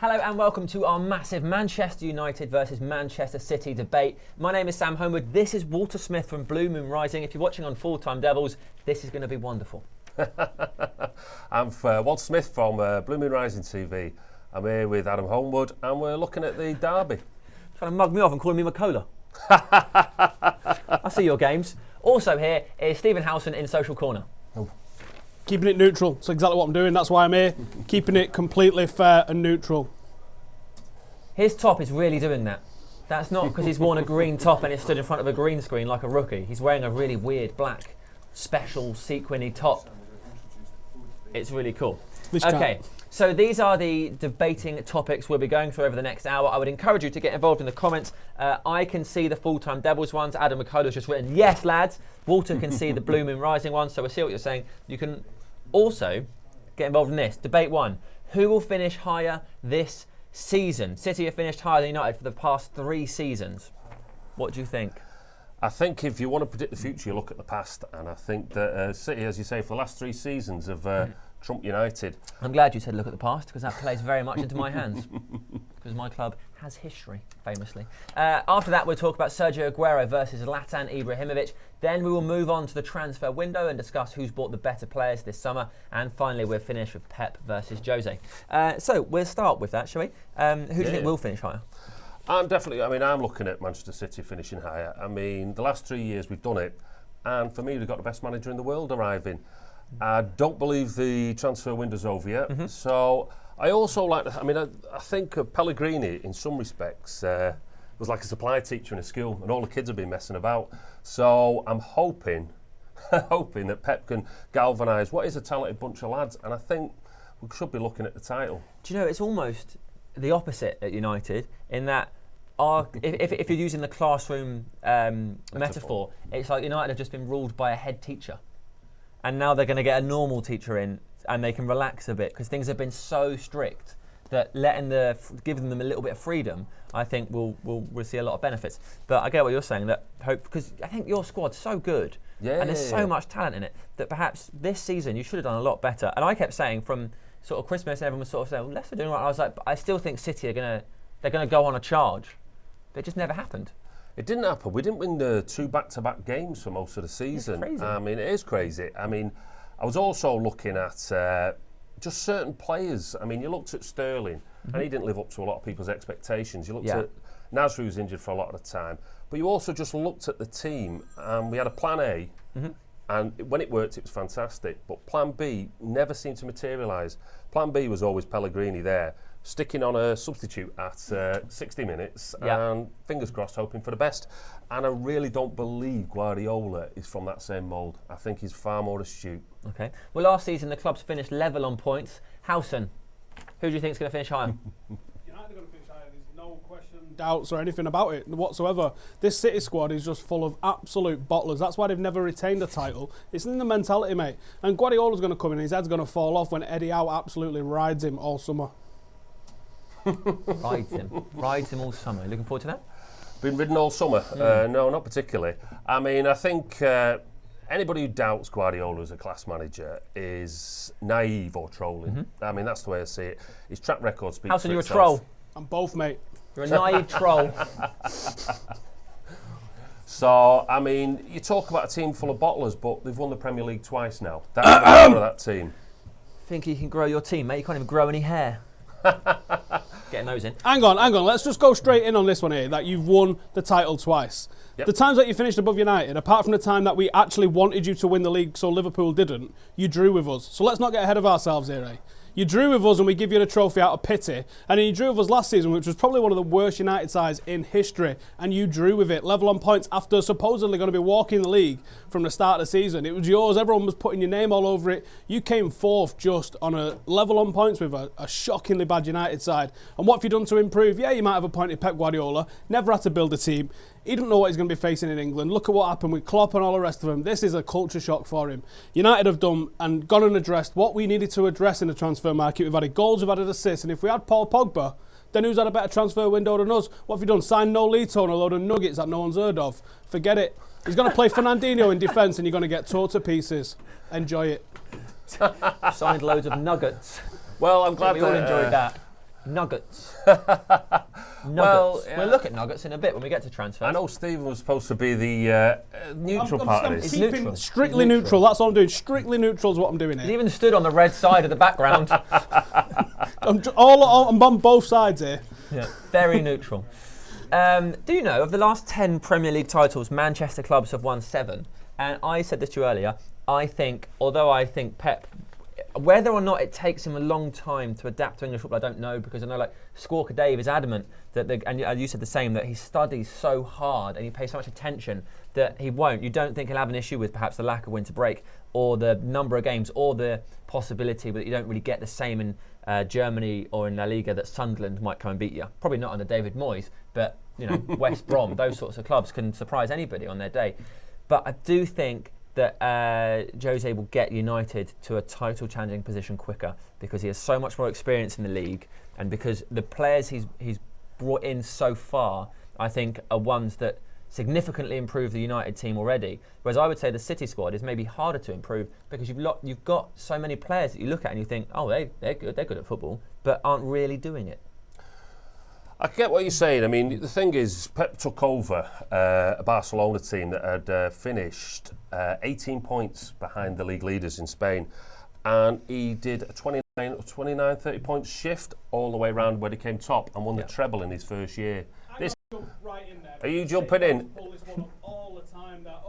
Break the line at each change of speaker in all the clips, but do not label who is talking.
Hello and welcome to our massive Manchester United versus Manchester City debate. My name is Sam Homewood. This is Walter Smith from Blue Moon Rising. If you're watching on Full-Time Devils, this is going to be wonderful.
I'm Walter Smith from Blue Moon Rising TV. I'm here with Adam Homewood and we're looking at the derby.
Trying to mug me off and calling me Macola. I see your games. Also here is Stephen Howson in Social Corner.
Oh. Keeping it neutral. That's exactly what I'm doing. That's why I'm here. Keeping it completely fair and neutral.
His top is really doing that. That's not because he's worn a green top and he's stood in front of a green screen like a rookie. He's wearing a really weird black, special sequiny top. It's really cool. Okay, so these are the debating topics we'll be going through over the next hour. I would encourage you to get involved in the comments. I can see the Full-Time Devils ones. Adam McCullough's just written, yes, lads. Walter can see the Blue Moon Rising ones, so we'll see what you're saying. You can also get involved in this. Debate 1. Who will finish higher this season? City have finished higher than United for the past 3 seasons. What do you think?
I think if you want to predict the future, you look at the past. And I think that City, as you say, for the last 3 seasons have trumped United.
I'm glad you said look at the past, because that plays very much into my hands. Because my club has history, famously. After that, we'll talk about Sergio Aguero versus Zlatan Ibrahimovic. Then we will move on to the transfer window and discuss who's bought the better players this summer. And finally, we'll finish with Pep versus Jose. So we'll start with that, shall we? Who do you think will finish higher?
I'm looking at Manchester City finishing higher. I mean, the last 3 years we've done it. And for me, we've got the best manager in the world arriving. I don't believe the transfer window's over yet. So I also like, I think Pellegrini, in some respects, was like a supply teacher in a school, and all the kids have been messing about. So I'm hoping that Pep can galvanise what is a talented bunch of lads, and I think we should be looking at the title.
Do you know, it's almost the opposite at United in that if you're using the classroom metaphor, it's like United have just been ruled by a head teacher. And now they're going to get a normal teacher in and they can relax a bit because things have been so strict that giving them a little bit of freedom, I think we'll see a lot of benefits. But I get what you're saying, because I think your squad's so good and there's so much talent in it that perhaps this season you should have done a lot better. And I kept saying from sort of Christmas, everyone was sort of saying, well, Leicester doing right. I was like, but I still think City they're going to go on a charge. It just never happened.
It didn't happen. We didn't win the 2 back-to-back games for most of the season.
It's crazy.
I mean, it is crazy. I mean, I was also looking at just certain players. I mean, you looked at Sterling, and he didn't live up to a lot of people's expectations. You looked at Nasri, who's injured for a lot of the time. But you also just looked at the team, and we had a plan A, and when it worked, it was fantastic. But plan B never seemed to materialise. Plan B was always Pellegrini there, sticking on a substitute at 60 minutes and fingers crossed hoping for the best. And I really don't believe Guardiola is from that same mould. I think he's far more astute.
Okay. Well, last season the clubs finished level on points. Howson, who do you think is going to finish higher?
United are going to finish higher. There's no question, doubts or anything about it whatsoever. This City squad is just full of absolute bottlers. That's why they've never retained a title. It's in the mentality, mate. And Guardiola's going to come in and his head's going to fall off when Eddie Howe absolutely rides him all summer.
Rides him all summer. Looking forward to that?
Been ridden all summer? No, not particularly. I mean, I think anybody who doubts Guardiola as a class manager is naive or trolling. I mean, that's the way I see it. His track record speaks
Howson,
for
you're
itself.
a troll.
I'm both, mate.
You're a naive troll.
So, I mean, you talk about a team full of bottlers, but they've won the Premier League twice now. That's the power of that team.
Think you can grow your team, mate? You can't even grow any hair. Getting those in.
Hang on. Let's just go straight in on this one here, that you've won the title twice.
Yep.
The times that you finished above United, apart from the time that we actually wanted you to win the league so Liverpool didn't, you drew with us. So let's not get ahead of ourselves here, eh? You drew with us and we give you the trophy out of pity. And then you drew with us last season, which was probably one of the worst United sides in history. And you drew with it, level on points, after supposedly going to be walking the league from the start of the season. It was yours, everyone was putting your name all over it. You came fourth just on a level on points with a shockingly bad United side. And what have you done to improve? Yeah, you might have appointed Pep Guardiola, never had to build a team. He didn't know what he's going to be facing in England. Look at what happened with Klopp and all the rest of them. This is a culture shock for him. United have done and gone and addressed what we needed to address in the transfer market. We've added goals, we've added assists, and if we had Paul Pogba, then who's had a better transfer window than us? What have you done? Signed Nolito and a load of nuggets that no one's heard of. Forget it. He's going to play Fernandinho in defence and you're going to get tore to pieces. Enjoy it.
Signed loads of nuggets.
Well, I'm glad
we all enjoyed that. Nuggets. Nuggets.
Well,
We'll look at Nuggets in a bit when we get to transfers.
I know Stephen was supposed to be the neutral part of
I'm
this.
keeping
neutral.
strictly
He's
neutral.
neutral.
That's all I'm doing. Strictly neutral is what I'm doing
He
here.
even stood on the red side of the background.
I'm on both sides here.
Yeah, very neutral. Do you know, of the last 10 Premier League titles, Manchester clubs have won 7. And I said this to you earlier, although I think Pep, whether or not it takes him a long time to adapt to English football, I don't know, because I know like Squawker Dave is adamant that, and you said the same, that he studies so hard and he pays so much attention that he won't. You don't think he'll have an issue with perhaps the lack of winter break or the number of games or the possibility that you don't really get the same in Germany or in La Liga, that Sunderland might come and beat you. Probably not under David Moyes, but West Brom, those sorts of clubs can surprise anybody on their day. But I do think that Jose will get United to a title challenging position quicker because he has so much more experience in the league, and because the players he's brought in so far, I think, are ones that significantly improve the United team already. Whereas I would say the City squad is maybe harder to improve because you've got so many players that you look at and you think, oh, they're good at football, but aren't really doing it.
I get what you're saying. I mean, the thing is, Pep took over a Barcelona team that had finished 18 points behind the league leaders in Spain, and he did a 29, 30 point shift all the way around where he came top and won the treble in his first year. Are you jumping in?
Pull this one up all the time that,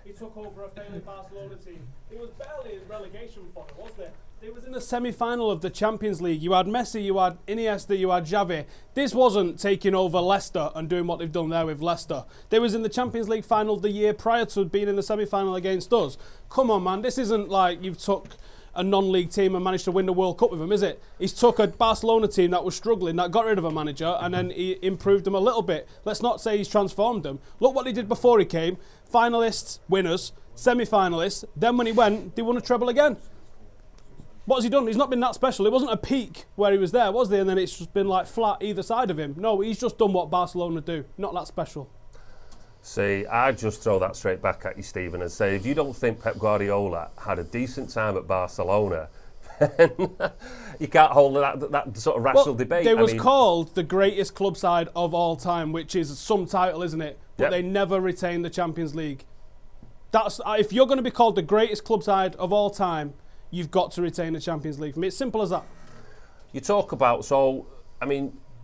he took over a failing Barcelona team. It was barely a relegation fodder, was there? It was in the semi-final of the Champions League. You had Messi, you had Iniesta, you had Xavi. This wasn't taking over Leicester and doing what they've done there with Leicester. They was in the Champions League final the year prior to being in the semi-final against us. Come on, man. This isn't like you've took a non-league team and managed to win the World Cup with them, is it? He's took a Barcelona team that was struggling, that got rid of a manager, and then he improved them a little bit. Let's not say he's transformed them. Look what he did before he came. Finalists, winners, semi-finalists. Then when he went, they won a treble again. What has he done? He's not been that special. It wasn't a peak where he was there, was there? And then it's just been like flat either side of him. No, he's just done what Barcelona do. Not that special.
See, I'd just throw that straight back at you, Stephen, and say, if you don't think Pep Guardiola had a decent time at Barcelona, then you can't hold that sort of rational debate.
They was called the greatest club side of all time, which is some title, isn't it? But they never retained the Champions League. That's if you're going to be called the greatest club side of all time, you've got to retain the Champions League. For me, it's simple as that.
You talk about,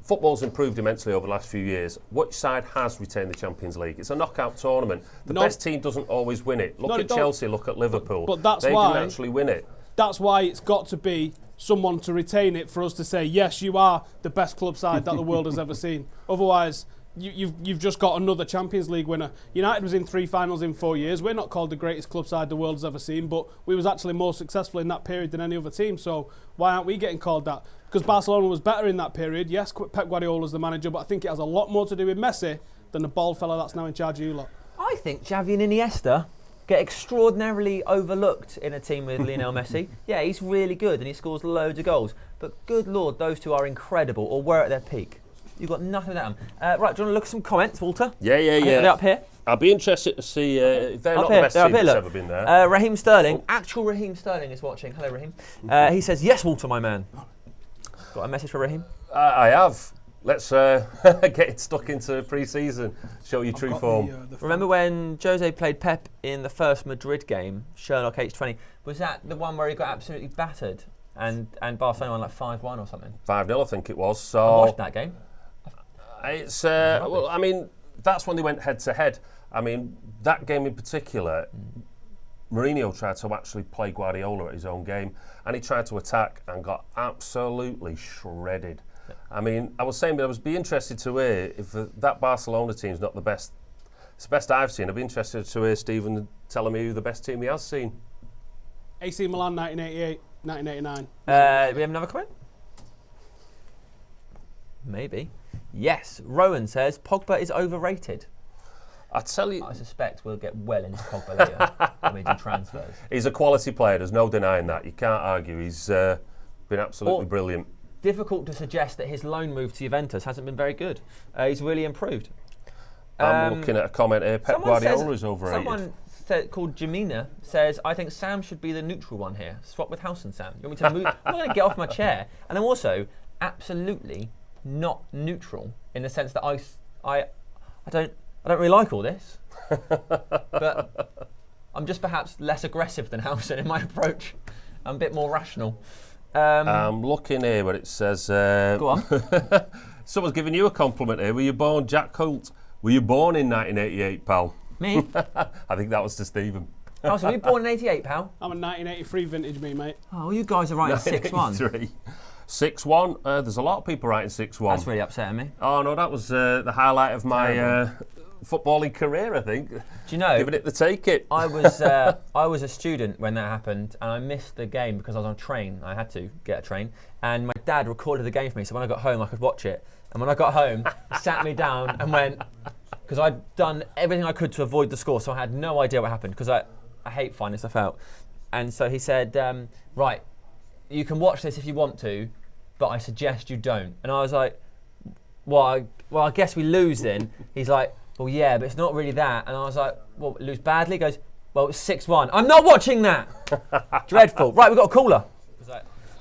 football's improved immensely over the last few years. Which side has retained the Champions League? It's a knockout tournament. The best team doesn't always win it. Look at Chelsea, look at Liverpool.
But that's
they
why
didn't actually win it.
That's why it's got to be someone to retain it for us to say, yes, you are the best club side that the world has ever seen. Otherwise, you've just got another Champions League winner. United was in 3 finals in 4 years. We're not called the greatest club side the world has ever seen, but we was actually more successful in that period than any other team. So why aren't we getting called that? Because Barcelona was better in that period. Yes, Pep Guardiola's the manager, but I think it has a lot more to do with Messi than the bald fella that's now in charge of you lot.
I think Xavi and Iniesta get extraordinarily overlooked in a team with Lionel Messi. Yeah, he's really good and he scores loads of goals. But good Lord, those two are incredible, or were at their peak. You've got nothing at them. Right, do you want to look at some comments, Walter?
Yeah.
They're up here.
I'll be interested to see if they're not the best team that's ever been there.
Raheem Sterling, actual Raheem Sterling is watching. Hello, Raheem. He says, yes, Walter, my man. Got a message for Raheem?
I have. Let's get stuck into pre-season. Show your true form.
Remember when Jose played Pep in the first Madrid game, Sherlock H20? Was that the one where he got absolutely battered and Barcelona won like 5-1 or something?
5-0, I think it was. So
I watched that game.
It's that's when they went head to head. I mean, that game in particular, Mourinho tried to actually play Guardiola at his own game, and he tried to attack and got absolutely shredded. I mean, I was saying, but I would be interested to hear if that Barcelona team's not the best. It's the best I've seen. I'd be interested to hear Stephen telling me who the best team he has seen.
AC Milan 1988, 1989.
We have another comment? Maybe. Yes. Rowan says Pogba is overrated.
I tell you,
I suspect we'll get well into Pogba later when we do transfers.
He's a quality player. There's no denying that. You can't argue. He's been absolutely brilliant.
Difficult to suggest that his loan move to Juventus hasn't been very good. He's really improved.
I'm looking at a comment here. Pep Guardiola is overrated.
Someone called Jamina says, I think Sam should be the neutral one here. Swap with Howson, Sam. You want me to move? I'm not going to get off my chair. And then also, absolutely not neutral in the sense that I don't really like all this, but I'm just perhaps less aggressive than Howson in my approach. I'm a bit more rational.
I'm looking here where it says.
Go on.
Someone's giving you a compliment here. Were you born, Jack Holt? Were you born in 1988, pal?
Me?
I think that was to Stephen.
Howson, were you born in 88, pal?
I'm a 1983 vintage, me, mate.
Oh, well, you guys are writing 6-1.
6-1. There's a lot of people writing 6-1.
That's really upsetting me.
Oh no, that was the highlight of my footballing career, I think.
Do you know?
Giving it the take it.
I was a student when that happened, and I missed the game because I was on a train. I had to get a train, and my dad recorded the game for me, so when I got home, I could watch it. And when I got home, he sat me down and went, because I'd done everything I could to avoid the score, so I had no idea what happened, because I hate finding stuff out. And so he said, right, you can watch this if you want to, but I suggest you don't. And I was like, well, I guess we lose then. He's like, well, yeah, but it's not really that. And I was like, well, lose badly? He goes, well, it's 6-1. I'm not watching that. Dreadful. Right, we've got a caller.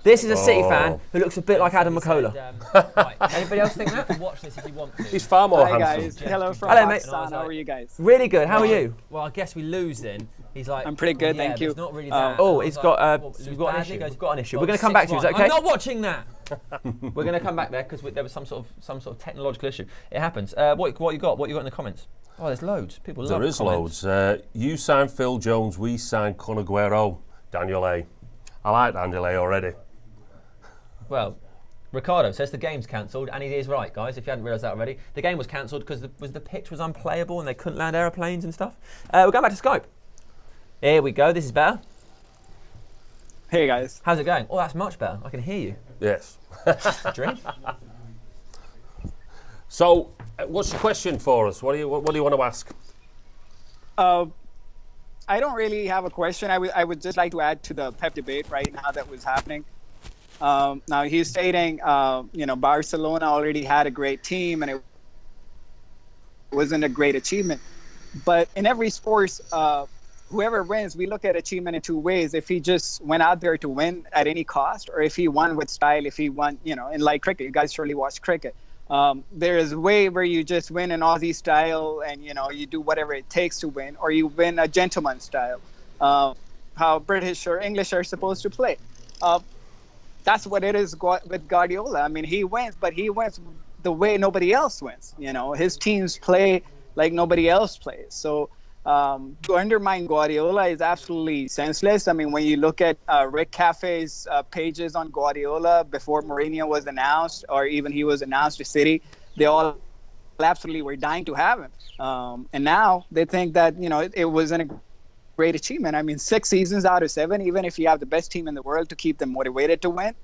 This is a City fan who looks a bit like Adam McCullough. Right. Anybody else think that? Watch this if you want to.
He's far more
Hi
handsome.
guys, hello from
Hello, mate.
Pakistan. How are you guys?
Really good. How are you? Well, I guess we lose then. He's like,
I'm pretty good,
yeah,
thank you.
It's not really that.
Oh,
he's got an issue. We've got an issue. We're going to come back to you. Is that okay? I'm not watching that. We're going to come back there because there was some sort of technological issue. It happens. What you got? What you got in the comments? Oh, there's loads. People love comments.
There is loads. You signed Phil Jones. We signed Kun Aguero. Daniel A. I like Daniel A already.
Well, Ricardo says the game's cancelled, and he is right, guys. If you hadn't realised that already, the game was cancelled because the pitch was unplayable and they couldn't land aeroplanes and stuff. We're going back to Skype. Here we go. This is better.
Hey guys.
How's it going? Oh, that's much better. I can hear you.
Yes.
Drink.
So, what's your question for us? What do you want to ask?
I don't really have a question. I would just like to add to the Pep debate right now that was happening. Now he's stating, Barcelona already had a great team and it wasn't a great achievement. But in every sport, whoever wins, we look at achievement in two ways. If he just went out there to win at any cost, or if he won with style, if he won, and like cricket, you guys surely watch cricket. There is a way where you just win in Aussie style and, you do whatever it takes to win, or you win a gentleman style, how British or English are supposed to play. That's what it is with Guardiola. I mean, he wins, but he wins the way nobody else wins. His teams play like nobody else plays. So to undermine Guardiola is absolutely senseless. I mean, when you look at Rick Cafe's pages on Guardiola before Mourinho was announced, or even he was announced to City, they all absolutely were dying to have him. And now they think that, it wasn't a great achievement. I mean, 6 seasons out of 7, even if you have the best team in the world to keep them motivated to win,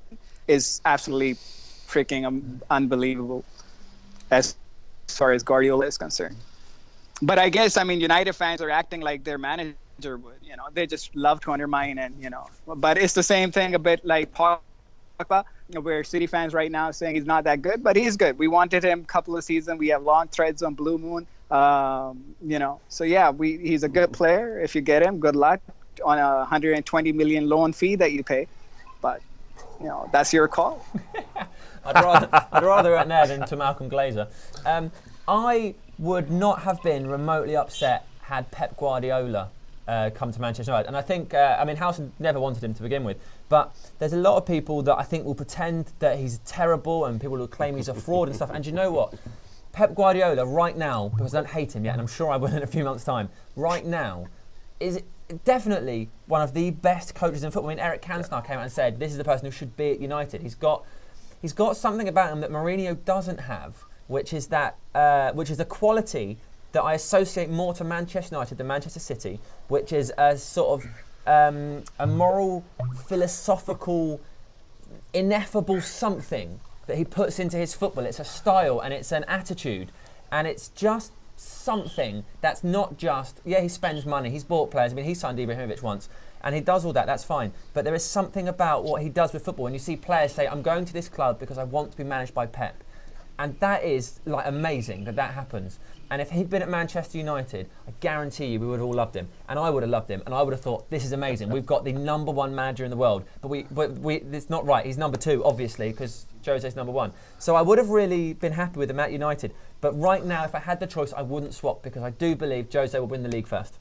is absolutely freaking unbelievable as far as Guardiola is concerned. But I guess, United fans are acting like their manager would. They just love to undermine and, But it's the same thing a bit like Pogba, where City fans right now are saying he's not that good, but he's good. We wanted him a couple of seasons. We have long threads on Blue Moon. So yeah, he's a good player. If you get him, good luck on a 120 million loan fee that you pay. But, that's your call.
I'd rather it there than to Malcolm Glazer. I would not have been remotely upset had Pep Guardiola come to Manchester United. And I think, Howson never wanted him to begin with, but there's a lot of people that I think will pretend that he's terrible and people will claim he's a fraud and stuff. And you know what? Pep Guardiola right now, because I don't hate him yet, and I'm sure I will in a few months' time, right now is definitely one of the best coaches in football. I mean, Eric Cantona came out and said, this is the person who should be at United. He's got something about him that Mourinho doesn't have, which is a quality that I associate more to Manchester United than Manchester City, which is a sort of a moral, philosophical, ineffable something that he puts into his football. It's a style and it's an attitude, and it's just something that's not just, he spends money, he's bought players. I mean, he signed Ibrahimovic once, and he does all that, that's fine. But there is something about what he does with football, and you see players say, I'm going to this club because I want to be managed by Pep. And that is like amazing that happens. And if he'd been at Manchester United, I guarantee you we would have all loved him. And I would have loved him. And I would have thought, this is amazing. We've got the #1 manager in the world. But it's not right. He's #2, obviously, because Jose's #1. So I would have really been happy with him at United. But right now, if I had the choice, I wouldn't swap, because I do believe Jose will win the league first.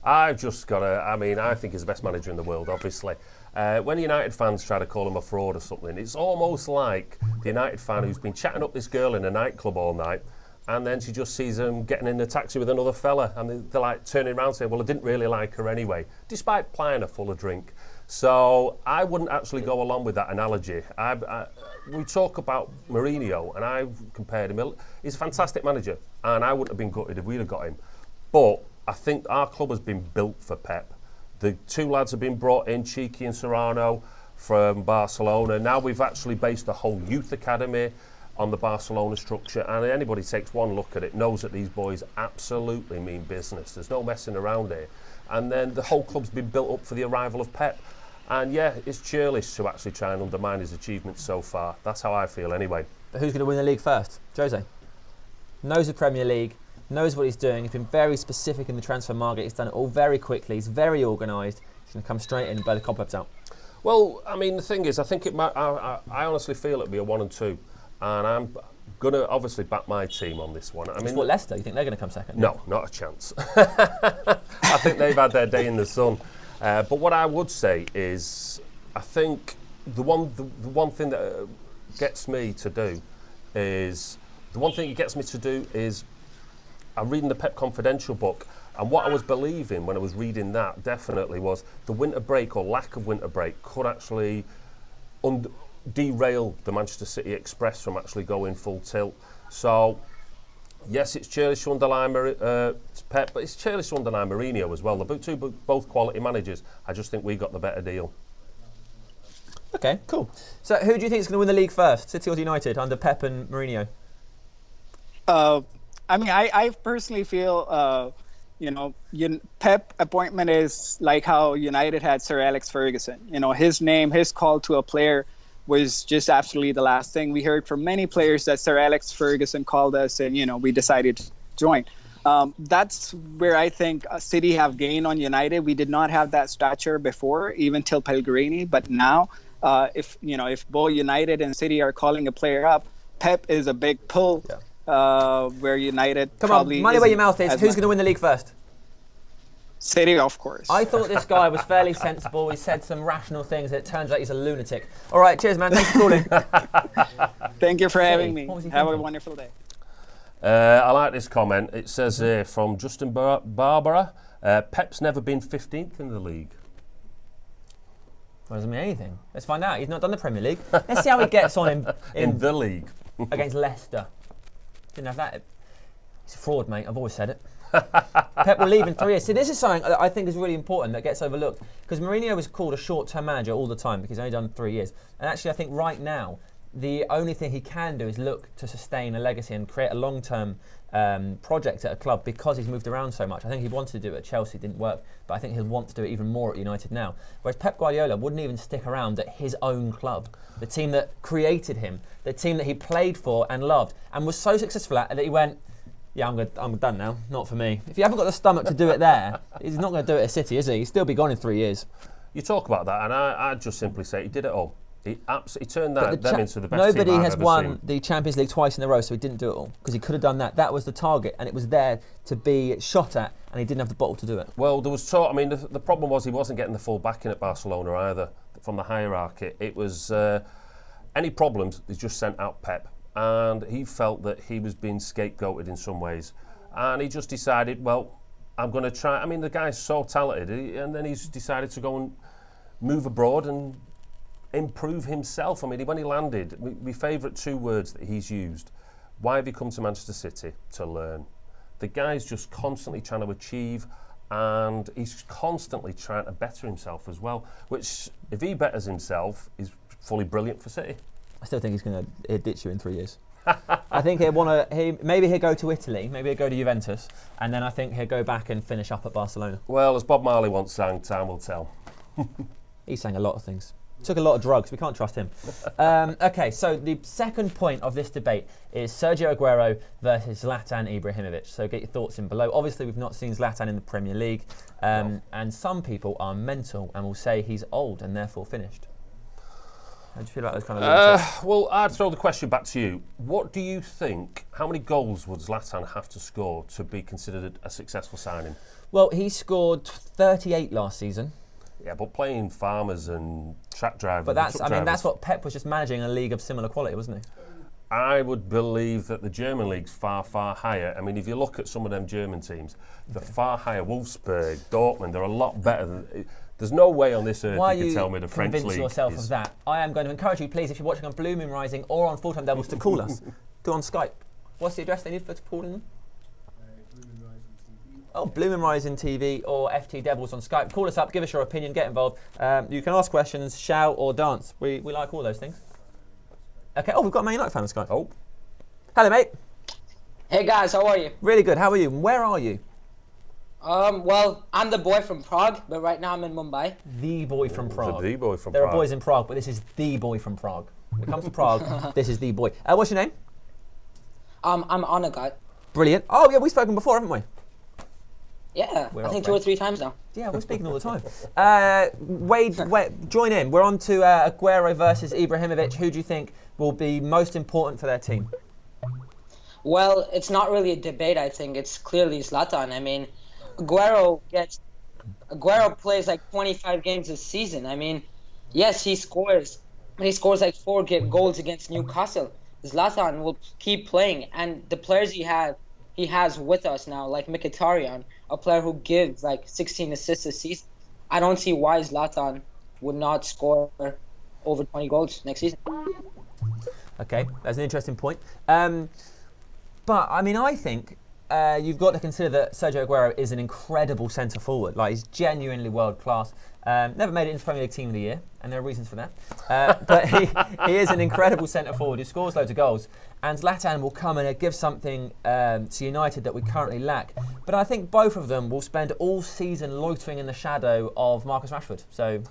I've just got to, I think he's the best manager in the world, obviously. When United fans try to call him a fraud or something, it's almost like the United fan who's been chatting up this girl in a nightclub all night, and then she just sees him getting in a taxi with another fella, and they're like turning around saying, well, I didn't really like her anyway, despite plying her full of drink. So I wouldn't actually go along with that analogy. We talk about Mourinho, and I've compared him. He's a fantastic manager, and I wouldn't have been gutted if we'd have got him. But I think our club has been built for Pep. The two lads have been brought in, Cheeky and Serrano, from Barcelona. Now we've actually based the whole youth academy on the Barcelona structure, and anybody takes one look at it knows that these boys absolutely mean business. There's no messing around here. And then the whole club's been built up for the arrival of Pep. And yeah, it's churlish to actually try and undermine his achievements so far. That's how I feel anyway.
But who's going to win the league first? Jose. Knows the Premier League, knows what he's doing. He's been very specific in the transfer market. He's done it all very quickly. He's very organised. He's going to come straight in and blow the cobwebs out.
Well, I mean, the thing is, I think it might. I honestly feel it'll be a 1 and 2. And I'm going to obviously back my team on this one. I mean,
what, Leicester? You think they're going to come second?
No, not a chance. I think they've had their day in the sun. But what I would say is, I think the one thing that gets me to do is I'm reading the Pep Confidential book, and what I was believing when I was reading that definitely was the winter break or lack of winter break could actually derail the Manchester City Express from actually going full tilt. So yes, it's churlish to underline Pep, but it's churlish to underline Mourinho as well. They're both quality managers. I just think we got the better deal.
Okay, cool. So who do you think is going to win the league first, City or United, under Pep and Mourinho?
I mean, I personally feel, Pep appointment is like how United had Sir Alex Ferguson. You know, his name, his call to a player was just absolutely the last thing. We heard from many players that Sir Alex Ferguson called us and, we decided to join. That's where I think City have gained on United. We did not have that stature before, even till Pellegrini. But now, if both United and City are calling a player up, Pep is a big pull. Yeah. Where United probably
money where your mouth is. Who's going to win the league first?
City, of course.
I thought this guy was fairly sensible. He said some rational things. It turns out he's a lunatic. All right, cheers, man. Thanks for calling.
Thank you for having me. Have a wonderful day.
I like this comment. It says here from Justin Barbara, Pep's never been 15th in the league.
Well, doesn't mean anything. Let's find out. He's not done the Premier League. Let's see how he gets on
in the league.
Against Leicester. Didn't have that. He's a fraud, mate. I've always said it. Pep will leave in 3 years. See, this is something that I think is really important that gets overlooked, because Mourinho was called a short-term manager all the time because he's only done 3 years. And actually, I think right now, the only thing he can do is look to sustain a legacy and create a long-term project at a club, because he's moved around so much. I think he wanted to do it at Chelsea, didn't work, but I think he'll want to do it even more at United now. Whereas Pep Guardiola wouldn't even stick around at his own club, the team that created him, the team that he played for and loved, and was so successful at that he went, yeah, I'm done now, not for me. If you haven't got the stomach to do it there, he's not going to do it at City, is he? He'll still be gone in 3 years.
You talk about that, and I'd just simply say he did it all. He turned them into the best
nobody
team I've
has
ever
won
seen.
the Champions League twice in a row, so he didn't do it all, because he could have done that. That was the target, and it was there to be shot at, and he didn't have the bottle to do it.
Well, there was talk. I mean, the problem was he wasn't getting the full backing at Barcelona either from the hierarchy. It was any problems, they just sent out Pep, and he felt that he was being scapegoated in some ways, and he just decided, well, I'm going to try. I mean, the guy's so talented, and then he's decided to go and move abroad and improve himself. I mean, when he landed, my favourite 2 words that he's used: why have you come to Manchester City? To learn. The guy's just constantly trying to achieve, and he's constantly trying to better himself as well, which, if he betters himself, is fully brilliant for City.
I still think he'll ditch you in 3 years. I think maybe he'll go to Italy, maybe he'll go to Juventus, and then I think he'll go back and finish up at Barcelona.
Well, as Bob Marley once sang, time will tell.
He sang a lot of things. Took a lot of drugs. We can't trust him. Okay, so the second point of this debate is Sergio Aguero versus Zlatan Ibrahimovic. So get your thoughts in below. Obviously, we've not seen Zlatan in the Premier League, and some people are mental and will say he's old and therefore finished. How do you feel about those kind of
well, I'd throw the question back to you. What do you think, how many goals would Zlatan have to score to be considered a successful signing?
Well, he scored 38 last season.
Yeah, but playing farmers and track drivers.
But that's what Pep was just managing, a league of similar quality, wasn't he?
I would believe that the German league's far, far higher. I mean, if you look at some of them German teams, they're far higher. Wolfsburg, Dortmund, they're a lot better than. There's no way on this earth you can tell me the French league. Why you convince yourself of that? I am going to encourage you, please, if you're watching on Blue Moon Rising or on Full Time Devils, to call us. Do on Skype. What's the address they need for calling them? Oh, Blue Moon Rising TV or FTDEVILS on Skype. Call us up, give us your opinion, get involved. You can ask questions, shout or dance. We like all those things. Okay, we've got a Man United fan on Skype. Oh. Hello, mate.
Hey, guys, how are you?
Really good. How are you? Where are you?
Well, I'm the boy from Prague, but right now I'm in Mumbai.
The boy from Prague.
The boy from
There
Prague.
are boys in Prague, but this is the boy from Prague. When it comes to Prague, this is the boy. What's your name?
I'm Anagat.
Brilliant. Oh, yeah, we've spoken before, haven't we?
Yeah,
We're
I think
off,
2 or 3 times now.
Yeah, we're speaking all the time. Wade, join in. We're on to Aguero versus Ibrahimovic. Who do you think will be most important for their team?
Well, it's not really a debate, I think. It's clearly Zlatan. I mean, Aguero plays like 25 games this season. I mean, yes, he scores. He scores like 4 goals against Newcastle. Zlatan will keep playing, and the players he has with us now, like Mkhitaryan, a player who gives like 16 assists a season. I don't see why Zlatan would not score over 20 goals next season.
Okay, that's an interesting point. But, I mean, I think you've got to consider that Sergio Aguero is an incredible centre forward. Like, he's genuinely world class. Never made it into Premier League Team of the Year, and there are reasons for that. But he is an incredible centre forward who scores loads of goals. And Zlatan will come in and give something to United that we currently lack. But I think both of them will spend all season loitering in the shadow of Marcus Rashford. So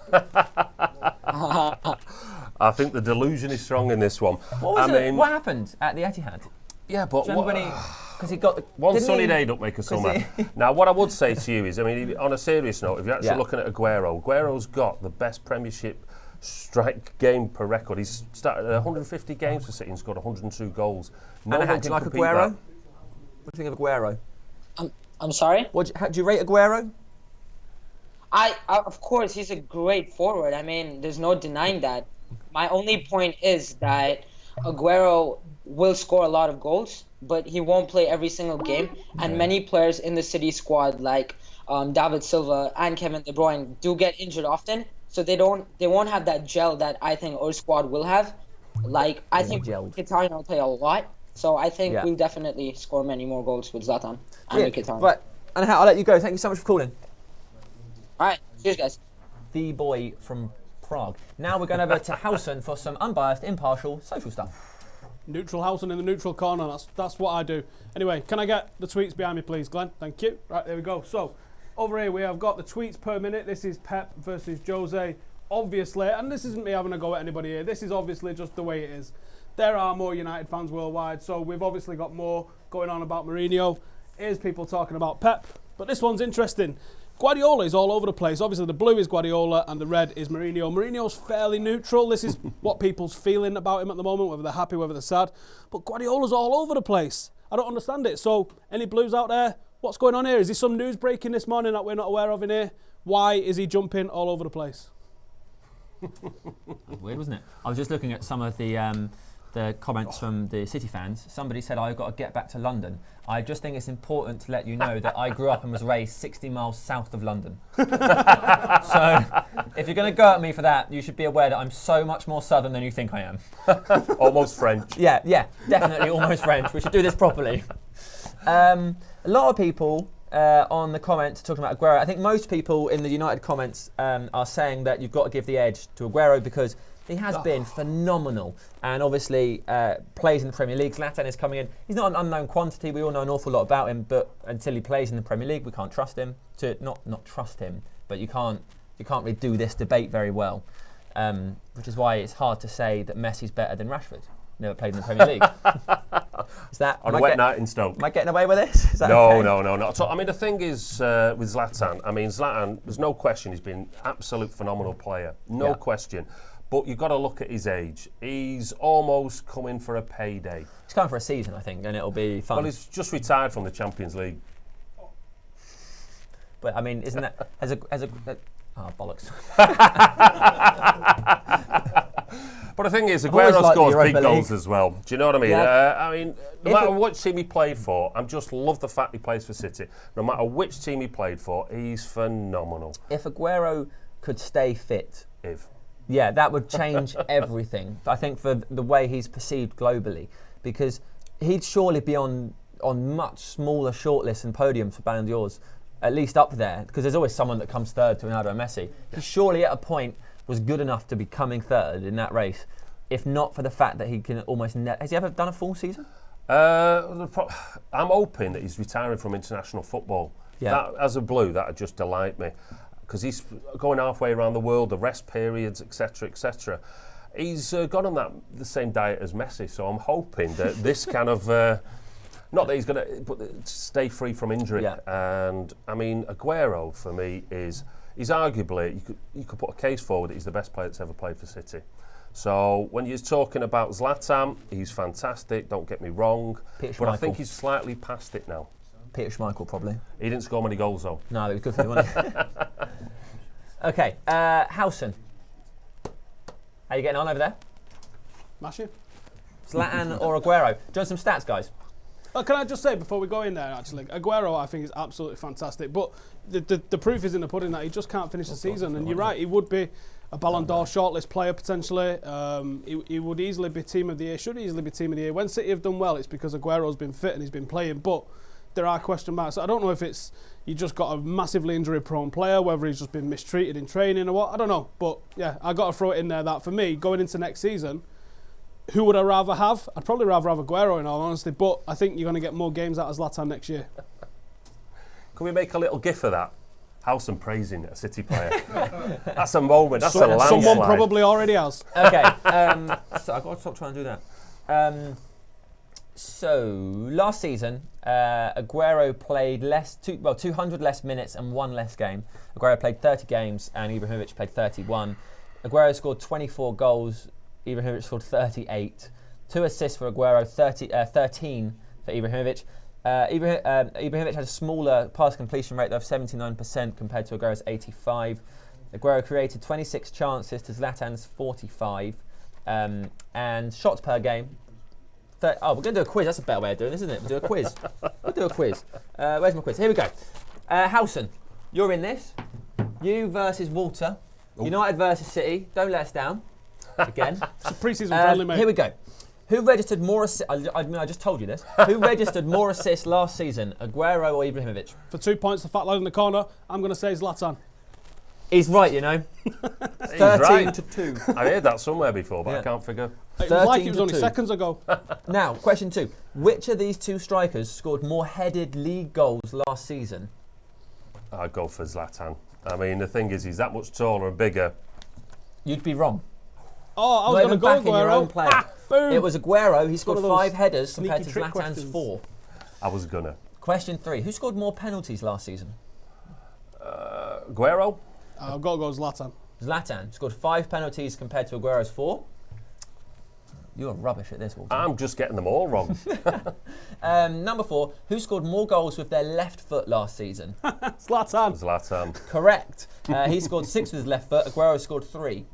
I think the delusion is strong in this one.
What happened at the Etihad?
Yeah, but
because he got
one sunny day don't make a summer. Now, what I would say to you is, I mean, on a serious note, if you're actually looking at Aguero's got the best Premiership strike game per record. He's started 150 games for City and scored 102 goals.
Do you like Aguero? What do you think of Aguero?
I'm sorry?
How do you rate Aguero?
I of course, he's a great forward. I mean, there's no denying that. My only point is that Aguero will score a lot of goals, but he won't play every single game. And many players in the City squad, like David Silva and Kevin De Bruyne, do get injured often. So they won't have that gel that I think our squad will have. Like, I think Mkhitaryan will play a lot. So I think we'll definitely score many more goals with Zlatan and Mkhitaryan.
Right, and I'll let you go. Thank you so much for calling.
All right, cheers, guys.
The boy from Prague. Now we're going over to Howson for some unbiased, impartial social stuff.
Neutral Howson in the neutral corner. That's what I do. Anyway, can I get the tweets behind me, please, Glenn? Thank you. Right, there we go. So, over here we have got the tweets per minute. This is Pep versus Jose. Obviously, and this isn't me having a go at anybody here. This is obviously just the way it is. There are more United fans worldwide, so we've obviously got more going on about Mourinho. Here's people talking about Pep. But this one's interesting. Guardiola is all over the place. Obviously, the blue is Guardiola and the red is Mourinho. Mourinho's fairly neutral. This is what people's feeling about him at the moment, whether they're happy, whether they're sad. But Guardiola's all over the place. I don't understand it. So, any blues out there? What's going on here? Is there some news breaking this morning that we're not aware of in here? Why is he jumping all over the place?
Weird, wasn't it? I was just looking at some of the comments from the City fans. Somebody said, I've got to get back to London. I just think it's important to let you know that I grew up and was raised 60 miles south of London. So, if you're going to go at me for that, you should be aware that I'm so much more southern than you think I am.
Almost French.
Yeah, definitely almost French. We should do this properly. A lot of people on the comments talking about Aguero. I think most people in the United comments are saying that you've got to give the edge to Aguero because he has been phenomenal and obviously plays in the Premier League. Zlatan is coming in. He's not an unknown quantity. We all know an awful lot about him, but until he plays in the Premier League, we can't trust him. Not trust him, but you can't really do this debate very well. which is why it's hard to say that Messi's better than Rashford. Never played in the Premier League. Is that
on a wet night in Stoke?
Am I getting away with this? Is that
No,
okay?
no, not at all. I mean, the thing is with Zlatan. I mean, Zlatan. There's no question he's been an absolute phenomenal player. No question. But you've got to look at his age. He's almost coming for a payday.
He's coming for a season, I think, and it'll be fun.
Well, he's just retired from the Champions League.
But I mean, isn't that oh bollocks?
But the thing is,
always
Aguero
liked the
scores big
Europa
goals
League.
as well. Do you know what I mean?
Yeah.
I mean, no matter which team he played for, I just love the fact he plays for City. No matter which team he played for, he's phenomenal.
If Aguero could stay fit,
Yeah,
that would change everything. I think for the way he's perceived globally, because he'd surely be on much smaller shortlists and podiums for Ballon d'Ors, at least up there, because there's always someone that comes third to Ronaldo and Messi. He surely at a point was good enough to be coming third in that race, if not for the fact that he can almost has he ever done a full season?
I'm hoping that he's retiring from international football.
Yeah.
That, as a Blue, that would just delight me, because he's going halfway around the world, the rest periods, etc., etc. He's gone on the same diet as Messi, so I'm hoping that this kind of not that he's going to stay free from injury.
Yeah.
And I mean, Aguero for me he's arguably you could put a case forward that he's the best player that's ever played for City. So when you're talking about Zlatan, he's fantastic. Don't get me wrong, but I think he's slightly past it now.
Peter Schmeichel probably.
He didn't score many goals though.
No, it was good for him, wasn't it? Okay, Howson. How you getting on over there?
Mash you.
Zlatan or Aguero? Do you want some stats, guys?
Can I just say before we go in there, actually, Aguero I think is absolutely fantastic, but the proof is in the pudding that he just can't finish the season. And you're right, he would be a Ballon d'Or shortlist player potentially. He would easily be Team of the Year, should easily be Team of the Year. When City have done well, it's because Aguero's been fit and he's been playing, but there are question marks. I don't know if it's you just got a massively injury-prone player, whether he's just been mistreated in training or what. I don't know, but yeah, I got to throw it in there that for me, going into next season, who would I rather have? I'd probably rather have Aguero in all honesty, but I think you're going to get more games out of Zlatan next year.
Can we make a little gif of that? Howson praising a City player. That's a moment. That's a landslide.
Someone probably already has.
Okay, so I've got to stop trying to do that. So last season, Aguero played 200 less minutes and one less game. Aguero played 30 games and Ibrahimovic played 31. Aguero scored 24 goals. Ibrahimovic scored 38. 2 assists for Aguero, 13 for Ibrahimovic. Ibrahimovic had a smaller pass completion rate of 79% compared to Aguero's 85. Aguero created 26 chances to Zlatan's 45. And shots per game. We're going to do a quiz. That's a better way of doing this, isn't it? We'll do a quiz. Where's my quiz? Here we go. Howson, you're in this. You versus Walter. Ooh. United versus City. Don't let us down. Again.
It's a pre-season friendly, mate.
Here we go. Who registered more assists? I just told you this. Who registered more assists last season, Aguero or Ibrahimovic?
For 2 points, the fat lad in the corner, I'm going to say Zlatan.
He's right, you know. 13-2.
I heard that somewhere before, but I can't figure.
It was like it was only seconds ago.
Now, question 2. Which of these two strikers scored more headed league goals last season?
I'd go for Zlatan. I mean, the thing is, he's that much taller and bigger.
You'd be wrong.
Oh, I was going to go
Aguero. Your own player.
Boom.
It was Aguero. He scored 5 headers compared to
trick
Zlatan's
questions.
4.
I was gonna.
Question 3. Who scored more penalties last season?
Aguero?
I've got to go Zlatan.
Zlatan scored 5 penalties compared to Aguero's 4. You're rubbish at this, Walter.
I'm just getting them all wrong.
Number 4. Who scored more goals with their left foot last season?
Zlatan.
Correct. He scored 6 with his left foot. Aguero scored 3.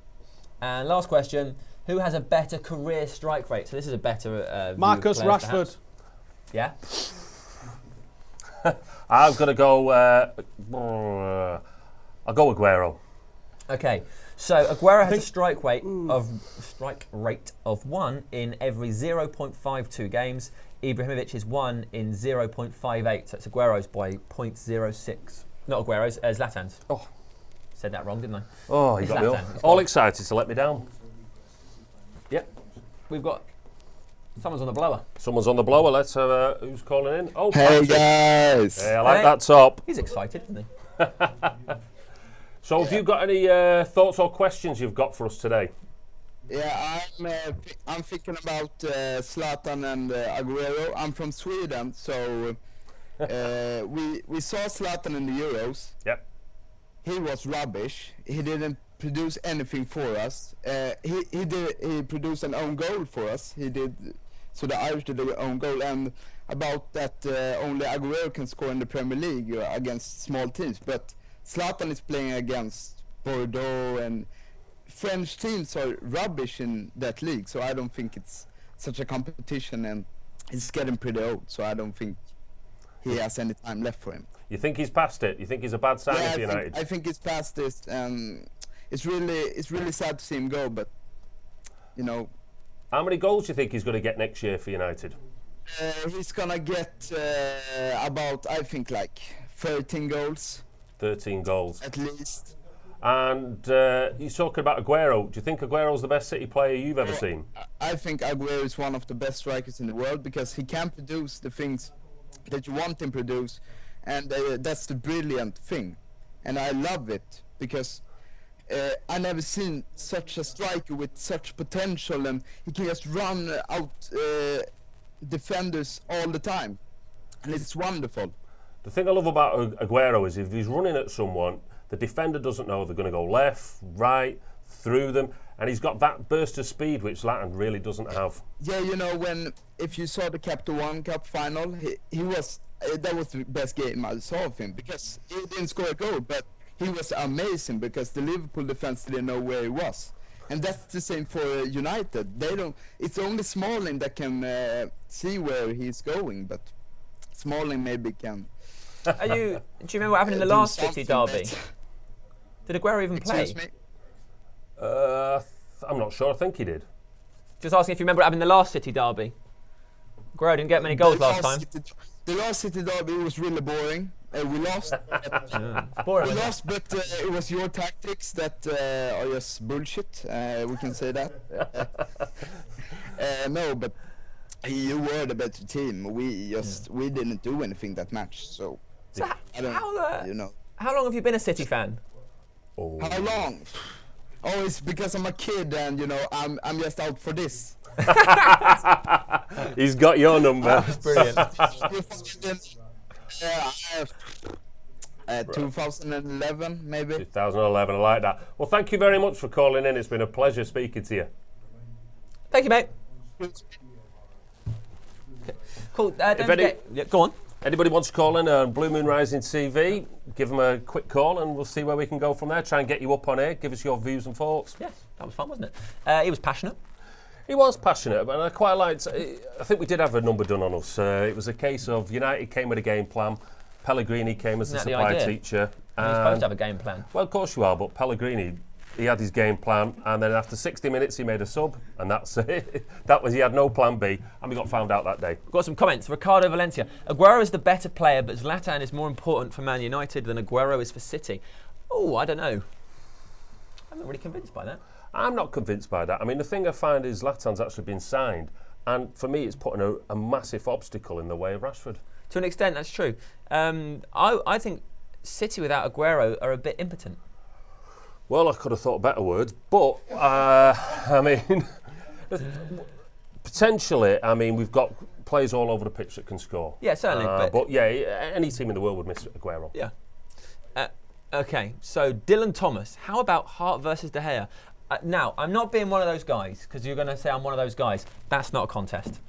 And last question. Who has a better career strike rate? So this is a better
Marcus
view of players,
Rashford.
perhaps. Yeah?
I've got to go. I'll go Aguero.
Okay. So Aguero has a strike rate of 1 in every 0.52 games. Ibrahimovic is 1 in 0.58. So it's Aguero's by 0.06. Not Aguero's, Zlatan's.
Oh.
Said that wrong, didn't I?
Oh, you got me all excited to let me down.
Yep. We've got... Someone's on the blower.
Someone's on the blower. Let's have who's calling in. Oh,
hey
Patrick.
guys!
Yeah, I like that top.
He's excited, isn't he?
So have you got any thoughts or questions you've got for us today?
Yeah, I'm thinking about Zlatan and Aguero. I'm from Sweden, so we saw Zlatan in the Euros.
Yep.
He was rubbish. He didn't produce anything for us. He produced an own goal for us. So the Irish did their own goal. And about that, only Aguero can score in the Premier League against small teams. But Zlatan is playing against Bordeaux, and French teams are rubbish in that league. So I don't think it's such a competition, and it's getting pretty old. So I don't think he has any time left for him.
You think he's past it? You think he's a bad signing for United?
I think he's past this. It's really sad to see him go, but you know.
How many goals do you think he's going to get next year for United?
He's gonna get about, I think, like 13 goals.
13 goals.
At least.
And he's talking about Aguero. Do you think Aguero's the best City player you've ever seen?
I think Aguero is one of the best strikers in the world because he can produce the things that you want him to produce, and that's the brilliant thing. And I love it because I never seen such a striker with such potential, and he can just run out defenders all the time, and it's wonderful.
The thing I love about Aguero is if he's running at someone, the defender doesn't know they're going to go left, right, through them, and he's got that burst of speed which Zlatan really doesn't have.
Yeah, you know, if you saw the Capital One Cup final, he was that was the best game I saw of him because he didn't score a goal, but he was amazing because the Liverpool defense didn't know where he was. And that's the same for United. They don't. It's only Smalling that can see where he's going, but Smalling maybe can.
Do you remember what happened in the last City derby? Did Aguero even play?
Excuse me?
I'm not sure. I think he did.
Just asking if you remember what happened in the last City derby. Aguero didn't get many goals last time.
The last City derby was really boring. We lost.
Boring.
We lost, but it was your tactics that are just bullshit. We can say that. No, but you were the better team. We didn't do anything that match. So I don't, you know.
How long have you been a City fan?
Oh.
How long? Oh, it's because I'm a kid, and you know I'm just out for this.
He's got your number.
That's brilliant.
2011 maybe.
2011, I like that. Well, thank you very much for calling in. It's been a pleasure speaking to you.
Thank you, mate. Cool. Go on.
Anybody wants to call in on Blue Moon Rising TV, give them a quick call and we'll see where we can go from there. Try and get you up on air, give us your views and thoughts.
Yes, that was fun, wasn't it? He was passionate.
He was passionate, but I quite liked. I think we did have a number done on us. It was a case of United came with a game plan. Pellegrini came as the supply teacher.
You're supposed to have a game plan.
Well, of course you are, but Pellegrini, he had his game plan, and then after 60 minutes he made a sub, and that's it. He had no plan B, and we got found out that day.
Got some comments. Ricardo Valencia. Aguero is the better player, but Zlatan is more important for Man United than Aguero is for City. Oh, I don't know. I'm not really convinced by that.
I'm not convinced by that. I mean, the thing I find is Zlatan's actually been signed, and for me it's putting a massive obstacle in the way of Rashford.
To an extent, that's true. I think City without Aguero are a bit impotent.
Well, I could have thought better words, but I mean, potentially, I mean, we've got players all over the pitch that can score.
Yeah, certainly.
But yeah, any team in the world would miss Aguero.
Yeah. Okay, so Dylan Thomas. How about Hart versus De Gea? Now, I'm not being one of those guys, because you're going to say I'm one of those guys. That's not a contest.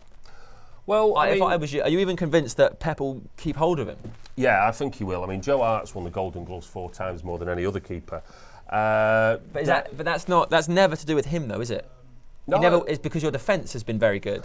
Well,
if I was you, are you even convinced that Pep will keep hold of him?
Yeah, I think he will. I mean, Joe Hart's won the Golden Gloves 4 times more than any other keeper.
But that's never to do with him, though, is it?
No,
it's because your defence has been very good.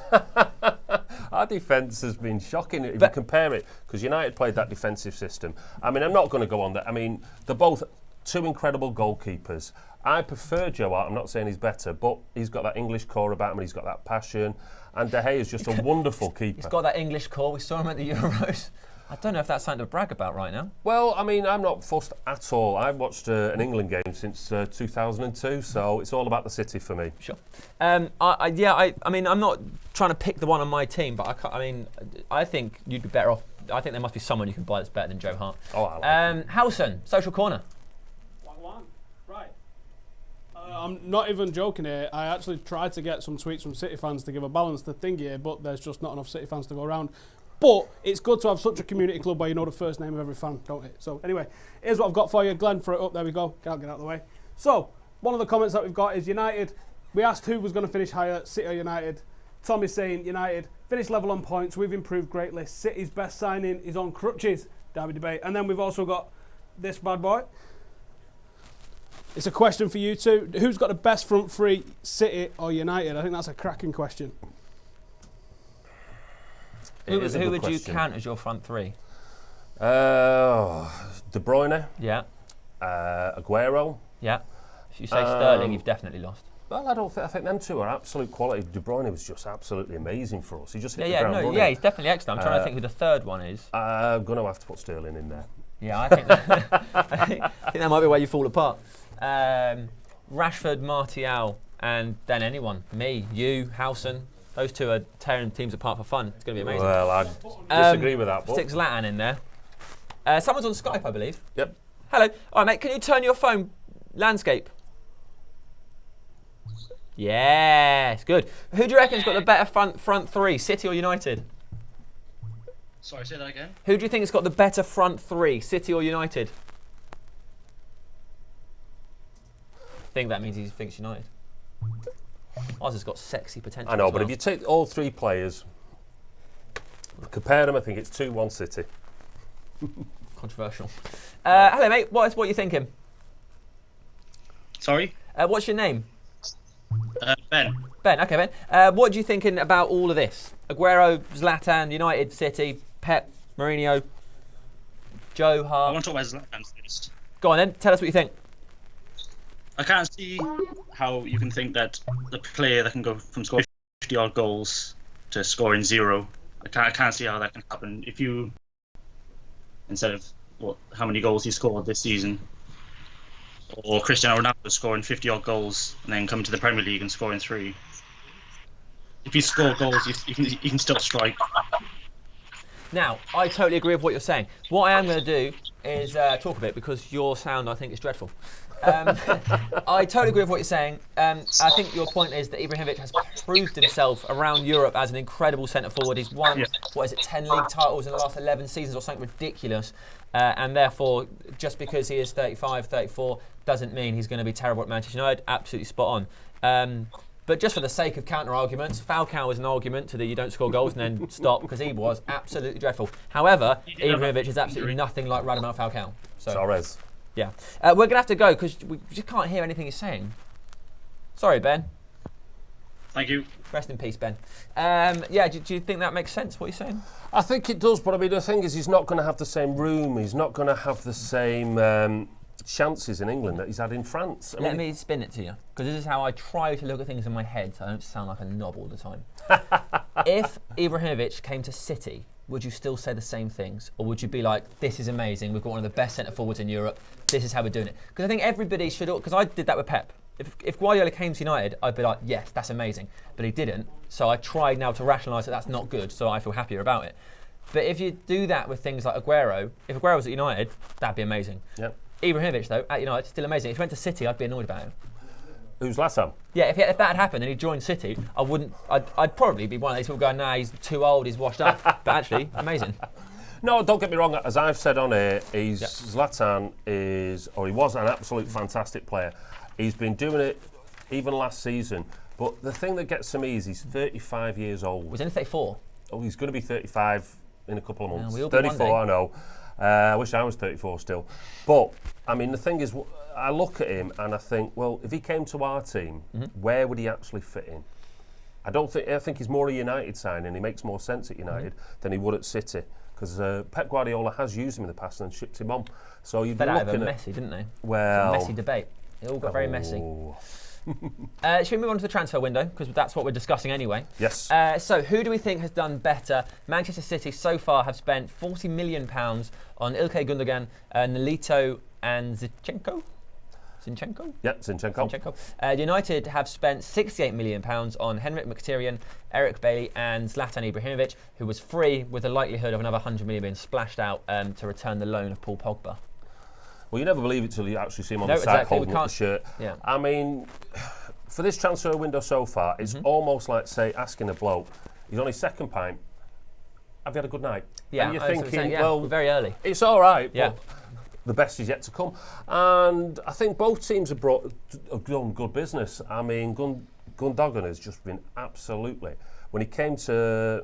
Our defence has been shocking if you compare it, because United played that defensive system. I mean, I'm not going to go on that. I mean, they're both two incredible goalkeepers. I prefer Joe Hart. I'm not saying he's better, but he's got that English core about him and he's got that passion. And De Gea is just a wonderful keeper.
He's got that English core. We saw him at the Euros. I don't know if that's something to brag about right now.
Well, I mean, I'm not fussed at all. I've watched an England game since 2002, so it's all about the City for me.
Sure. I mean, I'm not trying to pick the one on my team, but I think you'd be better off. I think there must be someone you can buy that's better than Joe Hart.
Oh, I like
Howson, Social Corner.
Right. I'm not even joking here. I actually tried to get some tweets from City fans to give a balance to thing here, but there's just not enough City fans to go around. But it's good to have such a community club where you know the first name of every fan, don't it? So anyway, here's what I've got for you. Glenn, throw it up. There we go. Can't get out of the way. So, one of the comments that we've got is United. We asked who was going to finish higher, City or United. Tom is saying United. Finished level on points. We've improved greatly. City's best signing is on crutches. Derby debate. And then we've also got this bad boy. It's a question for you two. Who's got the best front three, City or United? I think that's a cracking question.
Who would you count as your front three?
De Bruyne.
Yeah.
Aguero.
Yeah. If you say Sterling, you've definitely lost.
Well, I think them two are absolute quality. De Bruyne was just absolutely amazing for us. He just hit the ground running.
Yeah, he's definitely excellent. I'm trying to think who the third one is.
I'm going to have to put Sterling in there.
Yeah, I think that might be where you fall apart. Rashford, Martial, and then anyone. Me, you, Howson. Those two are tearing teams apart for fun. It's going to be amazing.
Well, I disagree with that. But
stick Zlatan in there. Someone's on Skype, I believe.
Yep.
Hello. All right, mate, can you turn your phone landscape? Yes, good. Who do you reckon's got the better front three, City or United?
Sorry, say that again.
Who do you think has got the better front three, City or United? I think that means he thinks United. Ours has got sexy potential.
I know,
as
but
well.
if you take all three players, compare them, I think it's 2-1 City.
Controversial. Hello, mate. What are you thinking?
Sorry?
What's your name?
Ben.
Ben. Okay, Ben. What are you thinking about all of this? Aguero, Zlatan, United, City, Pep, Mourinho, Joe Hart.
I want to talk about Zlatan first.
Go on then. Tell us what you think.
I can't see how you can think that the player that can go from scoring 50 odd goals to scoring 0. I can't see how that can happen. If you, instead of how many goals he scored this season, or Cristiano Ronaldo scoring 50 odd goals and then coming to the Premier League and scoring 3. If you score goals, you can still strike.
Now, I totally agree with what you're saying. What I am going to do is talk a bit because your sound, I think, is dreadful. I totally agree with what you're saying. I think your point is that Ibrahimovic has proved himself around Europe as an incredible centre forward. He's won, 10 league titles in the last 11 seasons or something ridiculous. And therefore, just because he is 35, 34, doesn't mean he's going to be terrible at Manchester United. Absolutely spot on. But just for the sake of counter-arguments, Falcao was an argument to the you don't score goals and then stop because he was absolutely dreadful. However, Ibrahimovic is absolutely nothing like Radamel Falcao. So,
Suarez.
Yeah. We're going to have to go because we just can't hear anything he's saying. Sorry, Ben.
Thank you.
Rest in peace, Ben. Yeah, do you think that makes sense, what you're saying?
I think it does, but I mean, the thing is he's not going to have the same room. He's not going to have the same chances in England that he's had in France.
Let me spin it to you, because this is how I try to look at things in my head so I don't sound like a knob all the time. If Ibrahimovic came to City, would you still say the same things? Or would you be like, this is amazing, we've got one of the best centre-forwards in Europe, this is how we're doing it? Because I think everybody should, because I did that with Pep. If Guardiola came to United, I'd be like, yes, that's amazing. But he didn't, so I tried now to rationalise that that's not good, so I feel happier about it. But if you do that with things like Aguero, if Aguero was at United, that'd be amazing.
Yep.
Ibrahimovic, though, at United, still amazing. If he went to City, I'd be annoyed about him.
Who's Zlatan?
Yeah, if that had happened and he joined City, I'd probably be one of these people going, nah, he's too old, he's washed up. But actually, amazing.
No, don't get me wrong. As I've said on here, Zlatan he was an absolute fantastic player. He's been doing it even last season. But the thing that gets to me is he's 35 years old.
Was he 34?
Oh, he's going to be 35 in a couple of months.
We'll be
34, I know. I wish I was 34 still. But, I mean, the thing is, I look at him and I think, well, if he came to our team, where would he actually fit in? I think he's more a United signing. He makes more sense at United than he would at City. Because Pep Guardiola has used him in the past and shipped him on. So you'd be looking at
messy, didn't they?
Well,
messy debate. It all got very messy. Should we move on to the transfer window? Because that's what we're discussing anyway.
Yes.
So who do we think has done better? Manchester City so far have spent £40 million on Ilkay Gundogan, Nolito and Zinchenko?
Yep, Zinchenko.
United have spent £68 million on Henrik Mkhitaryan, Eric Bailly and Zlatan Ibrahimovic, who was free with the likelihood of another £100 million being splashed out to return the loan of Paul Pogba.
Well, you never believe it till you actually see him on
No,
the site
exactly, we
holding up the
can't-
shirt.
yeah.
I mean, for this transfer window so far, it's almost like, say, asking a bloke, he's on his second pint, have you had a good night?
Yeah,
and you're
I was gonna
thinking,
say, yeah,
well,
we're very early.
it's all right,
Yeah.
but the best is yet to come. And I think both teams have done good business. I mean, Gundogan has just been absolutely, when he came to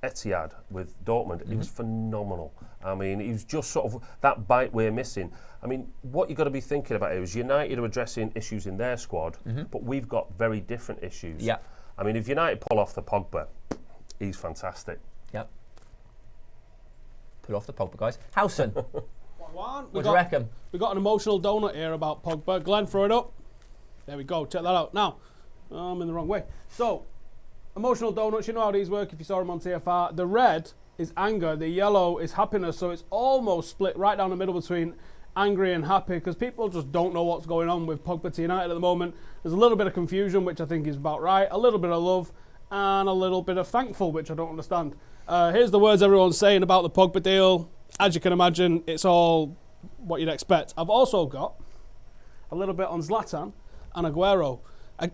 Etihad with Dortmund, he was phenomenal. I mean, he was just sort of that bite we're missing. I mean, what you've got to be thinking about here is United are addressing issues in their squad, but we've got very different issues.
Yeah.
I mean, if United pull off the Pogba, he's fantastic.
Yep. Pull off the Pogba, guys. Howson,
What
what do you reckon?
We got an emotional donut here about Pogba. Glenn, throw it up. There we go. Check that out. Now, I'm in the wrong way. So, emotional donuts, you know how these work if you saw them on TFR. The red is anger, the yellow is happiness. So it's almost split right down the middle between angry and happy because people just don't know what's going on with Pogba to United at the moment. There's a little bit of confusion, which I think is about right, a little bit of love, and a little bit of thankful, which I don't understand. Here's the words everyone's saying about the Pogba deal. As you can imagine, it's all what you'd expect. I've also got a little bit on Zlatan and Aguero.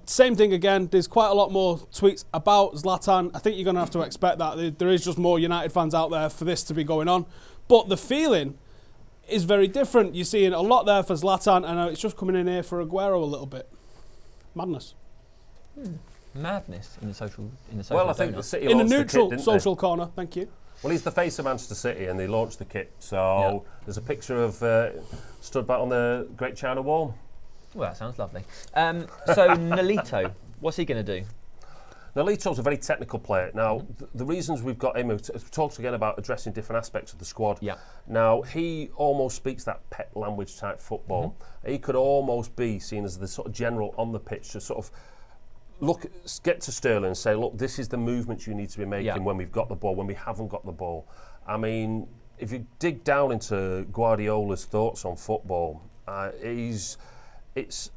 Same thing again, there's quite a lot more tweets about Zlatan. I think you're going to have to expect that. There is just more United fans out there for this to be going on. But the feeling is very different. You're seeing a lot there for Zlatan, and it's just coming in here for Aguero a little bit. Madness.
Madness in the social
Well, I think
donut.
the City
In the
launched the
neutral
kit, didn't
social corner, thank you.
Well, he's the face of Manchester City, and they launched the kit. So there's a picture of stood back on the Great China Wall.
Well, that sounds lovely. So Nolito, what's he going to do?
Nolito's a very technical player. Now, the reasons we've got him, we talked again about addressing different aspects of the squad.
Yeah.
Now, he almost speaks that pet language type football. He could almost be seen as the sort of general on the pitch to sort of get to Sterling and say, look, this is the movements you need to be making when we've got the ball, when we haven't got the ball. I mean, if you dig down into Guardiola's thoughts on football, I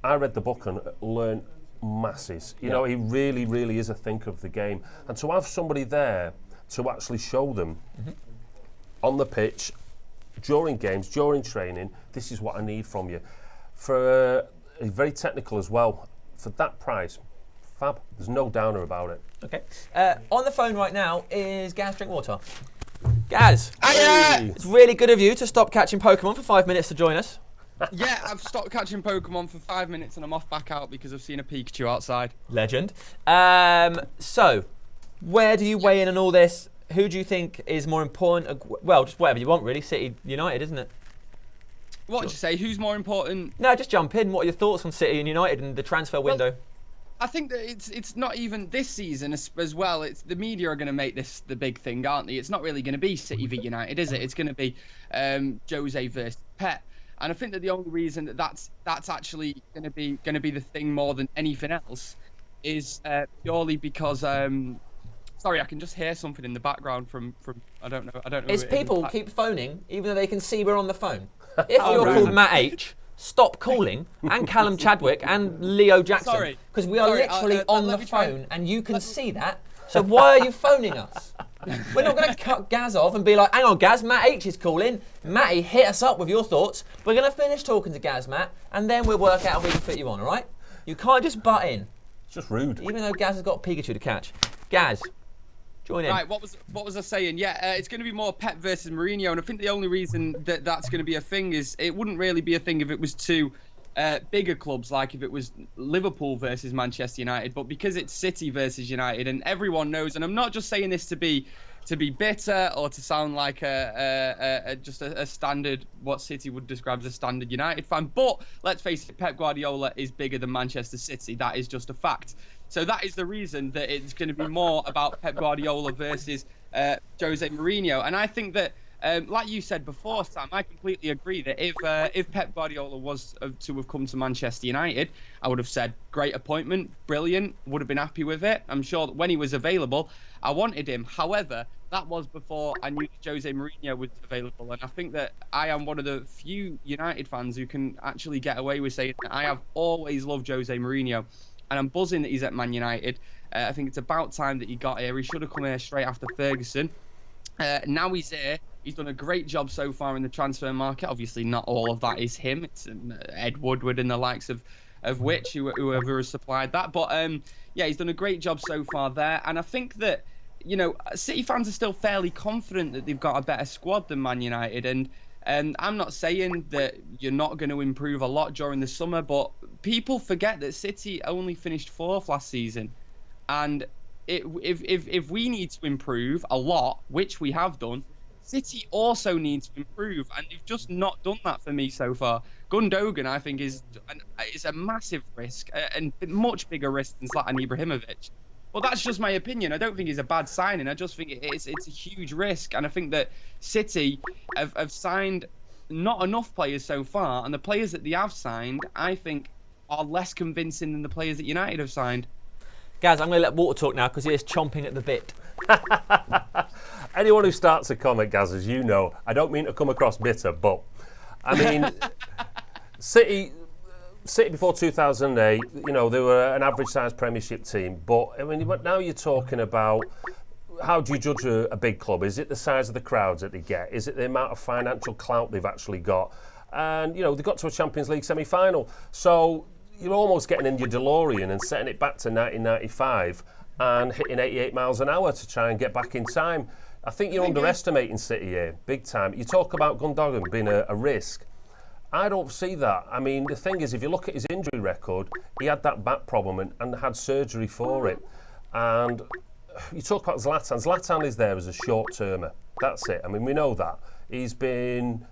read the book and learned masses. You know, he really, really is a thinker of the game. And to have somebody there to actually show them on the pitch, during games, during training, this is what I need from you. He's very technical as well. For that price, fab. There's no downer about it.
Okay. On the phone right now is Gaz Drinkwater. Gaz, it's really good of you to stop catching Pokemon for 5 minutes to join us.
Yeah, I've stopped catching Pokemon for 5 minutes and I'm off back out because I've seen a Pikachu outside.
Legend. So, where do you weigh in on all this? Who do you think is more important? Well, just whatever you want, really. City, United, isn't it?
What did you say? Who's more important?
No, just jump in. What are your thoughts on City and United and the transfer window?
I think that it's not even this season as well. It's the media are going to make this the big thing, aren't they? It's not really going to be City v United, is it? It's going to be Jose versus Pep. And I think that the only reason that that's actually going to be the thing more than anything else is purely because sorry, I can just hear something in the background from I don't know.
It's people keep phoning even though they can see we're on the phone. If you're called Matt H, stop calling, and Callum Chadwick and Leo Jackson, because we are literally on the phone and you can see that. So why are you phoning us? We're not going to cut Gaz off and be like, hang on, Gaz, Matt H is calling. Matty, hit us up with your thoughts. We're going to finish talking to Gaz, Matt, and then we'll work out how we can fit you on, all right? You can't just butt in.
It's just rude.
Even though Gaz has got Pikachu to catch. Gaz, join in.
Right, what was I saying? Yeah, it's going to be more Pep versus Mourinho, and I think the only reason that that's going to be a thing is it wouldn't really be a thing if it was two bigger clubs, like if it was Liverpool versus Manchester United, but because it's City versus United, and everyone knows, and I'm not just saying this to be bitter or to sound like just a standard, what City would describe as a standard United fan, but let's face it, Pep Guardiola is bigger than Manchester City. That is just a fact. So that is the reason that it's going to be more about Pep Guardiola versus Jose Mourinho. And I think that, like you said before, Sam, I completely agree that if Pep Guardiola was to have come to Manchester United, I would have said, great appointment, brilliant, would have been happy with it. I'm sure that when he was available, I wanted him. However, that was before I knew that Jose Mourinho was available. And I think that I am one of the few United fans who can actually get away with saying that I have always loved Jose Mourinho. And I'm buzzing that he's at Man United. I think it's about time that he got here. He should have come here straight after Ferguson. Now he's here. He's done a great job so far in the transfer market. Obviously, not all of that is him. It's Ed Woodward and the likes of whoever has supplied that. But yeah, he's done a great job so far there. And I think that, you know, City fans are still fairly confident that they've got a better squad than Man United. And I'm not saying that you're not going to improve a lot during the summer, but people forget that City only finished 4th last season. And if we need to improve a lot, which we have done, City also needs to improve, and they've just not done that for me so far. Gundogan, I think, is a massive risk, and much bigger risk than Zlatan Ibrahimovic. But that's just my opinion. I don't think he's a bad signing. I just think it's a huge risk, and I think that City have signed not enough players so far, and the players that they have signed, I think, are less convincing than the players that United have signed.
Gaz, I'm going to let Water talk now because he is chomping at the bit.
Anyone who starts a comment, Gaz, as you know, I don't mean to come across bitter, but I mean, City before 2008, you know, they were an average-sized Premiership team. But I mean, now you're talking about how do you judge a big club? Is it the size of the crowds that they get? Is it the amount of financial clout they've actually got? And you know, they got to a Champions League semi-final, so you're almost getting in your DeLorean and setting it back to 1995 and hitting 88 miles an hour to try and get back in time. I think you're underestimating City here, big time. You talk about Gundogan being a risk. I don't see that. I mean, the thing is, if you look at his injury record, he had that back problem and had surgery for it. And you talk about Zlatan. Zlatan is there as a short-termer. That's it. I mean, we know that. He's been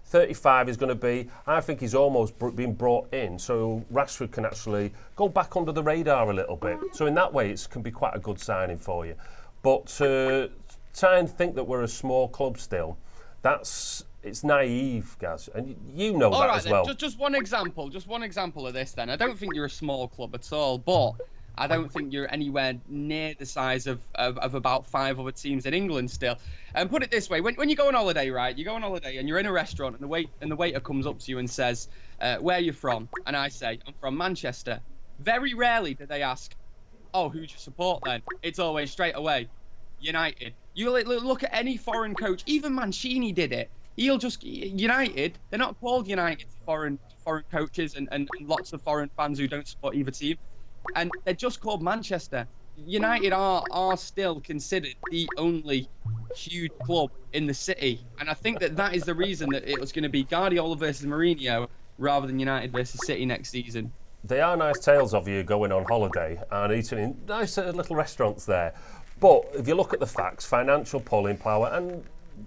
35 is going to be, I think he's almost been brought in so Rashford can actually go back under the radar a little bit. So in that way, it can be quite a good signing for you. But to try and think that we're a small club still, it's naive, Gaz, and you know that as well.
Just one example of this then. I don't think you're a small club at all, but I don't think you're anywhere near the size of about 5 other teams in England still. And put it this way, when you go on holiday, right? You go on holiday and you're in a restaurant and the waiter comes up to you and says, where are you from? And I say, I'm from Manchester. Very rarely do they ask, oh, who do you support then? It's always straight away, United. You look at any foreign coach, even Mancini did it. He'll just, United, they're not called United foreign coaches and lots of foreign fans who don't support either team. And they're just called Manchester. United are still considered the only huge club in the city. And I think that is the reason that it was going to be Guardiola versus Mourinho rather than United versus City next season.
They are nice tales of you going on holiday and eating in nice little restaurants there. But if you look at the facts, financial pulling power, and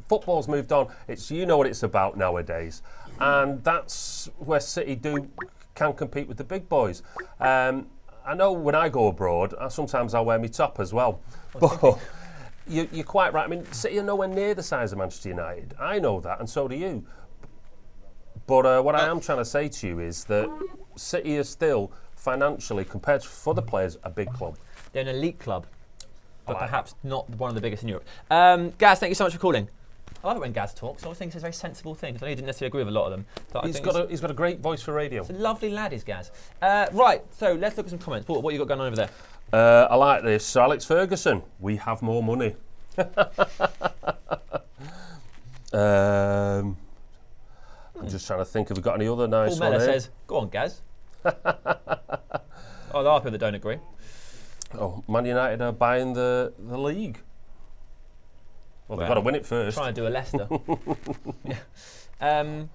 football's moved on. You know what it's about nowadays. And that's where City can compete with the big boys. I know when I go abroad, sometimes I'll wear my top as well. But you're quite right. I mean, City are nowhere near the size of Manchester United. I know that, and so do you. But what I am trying to say to you is that City is still, financially, compared to other players, a big club.
They're an elite club, but perhaps not one of the biggest in Europe. Gaz, thank you so much for calling. I love it when Gaz talks. I always think it's a very sensible thing, because I know you didn't necessarily agree with a lot of them.
He's got a great voice for radio.
He's a lovely lad, is Gaz. Right, so let's look at some comments. Paul, what you got going on over there?
I like this. So Alex Ferguson, we have more money. I'm just trying to think if we've got any other nice
Paul Miller
one here.
says, go on, Gaz. Oh, there are people that don't agree.
Oh, Man United are buying the league. Well, they've got to win it first.
Trying to do a Leicester. Yeah.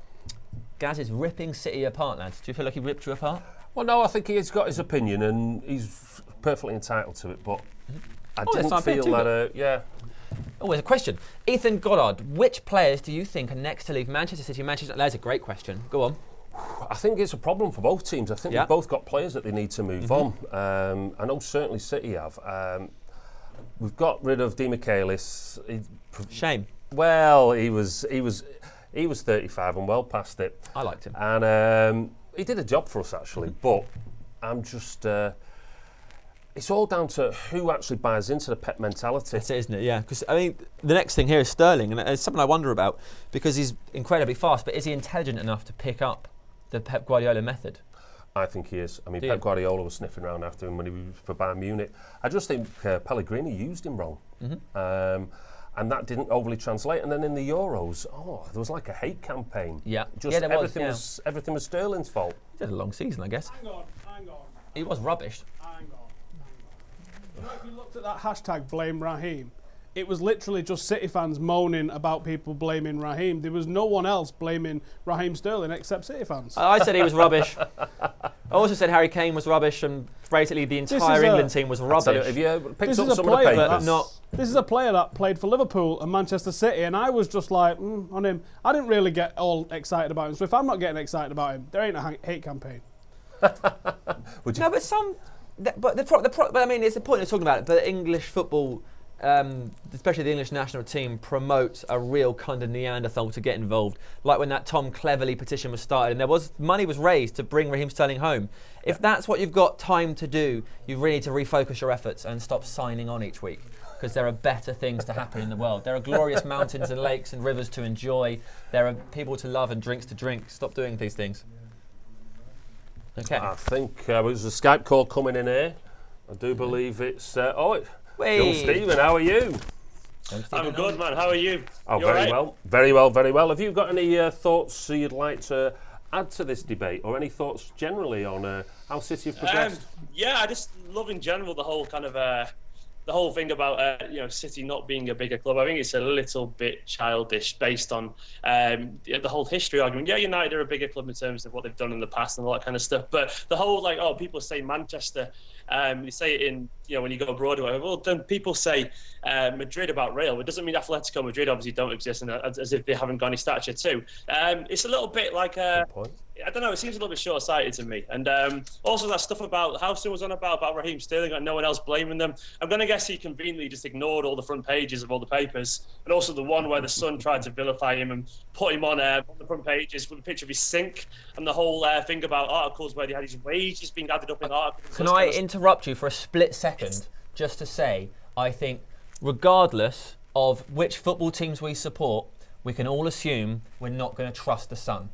Gaz is ripping City apart, lads. Do you feel like he ripped you apart?
Well, no, I think he's got his opinion and he's perfectly entitled to it, but I didn't feel that, yeah.
Oh, there's a question. Ethan Goddard, which players do you think are next to leave Manchester City? That's a great question. Go on.
I think it's a problem for both teams. I think they've both got players that they need to move on. I know certainly City have. We've got rid of Di Michaelis.
Shame.
Well, he was 35 and well past it.
I liked him.
And he did a job for us, actually. But I'm just... it's all down to who actually buys into the Pep mentality.
That's it, isn't it? Yeah. Because, I mean, the next thing here is Sterling. And it's something I wonder about, because he's incredibly fast. But is he intelligent enough to pick up the Pep Guardiola method?
I think he is. I mean, Pep Guardiola was sniffing around after him when he was for Bayern Munich. I just think Pellegrini used him wrong. And and that didn't overly translate. And then in the Euros, there was like a hate campaign.
Yeah,
just
there was,
everything was Sterling's fault.
He did a long season, I guess.
Hang on.
He was rubbish.
Hang on. You know, if you looked at that hashtag blame Raheem, it was literally just City fans moaning about people blaming Raheem. There was no one else blaming Raheem Sterling except City fans.
I said he was rubbish. I also said Harry Kane was rubbish, and basically the entire England team was rubbish.
Have you picked
This
up
is a
some of the
player
papers?
This is a player that played for Liverpool and Manchester City, and I was just like, on him. I didn't really get all excited about him. So if I'm not getting excited about him, there ain't a hate campaign.
Would you?
No, but but I mean, it's the point of talking about it. But English football, especially the English national team, promotes a real kind of Neanderthal to get involved. Like when that Tom Cleverley petition was started, and money was raised to bring Raheem Sterling home. If that's what you've got time to do, you really need to refocus your efforts and stop signing on each week, because there are better things to happen in the world. There are glorious mountains and lakes and rivers to enjoy. There are people to love and drinks to drink. Stop doing these things. Okay.
I think there was a Skype call coming in here. I do believe it's... young Stephen, how are you?
I'm good, man. How are you?
Oh,
you
very
right?
well. Very well, very well. Have you got any thoughts you'd like to add to this debate, or any thoughts generally on how City have progressed?
Yeah, I just love in general the whole kind of... the whole thing about City not being a bigger club. I think it's a little bit childish based on the whole history argument. Yeah, United are a bigger club in terms of what they've done in the past and all that kind of stuff. But the whole people say Manchester, you say it in when you go abroad or whatever. Well, then people say Madrid about Real. It doesn't mean Atletico Madrid obviously don't exist, and as if they haven't got any stature too. It's a little bit like I don't know. It seems a little bit short-sighted to me. And also that stuff about Howson was on about Raheem Sterling and no one else blaming them. I'm going to guess he conveniently just ignored all the front pages of all the papers, and also the one where the Sun tried to vilify him and put him on the front pages with a picture of his sink, and the whole thing about articles where he had his wages being added up in articles.
Can I interrupt you for a split second just to say, I think regardless of which football teams we support, we can all assume we're not going to trust the Sun.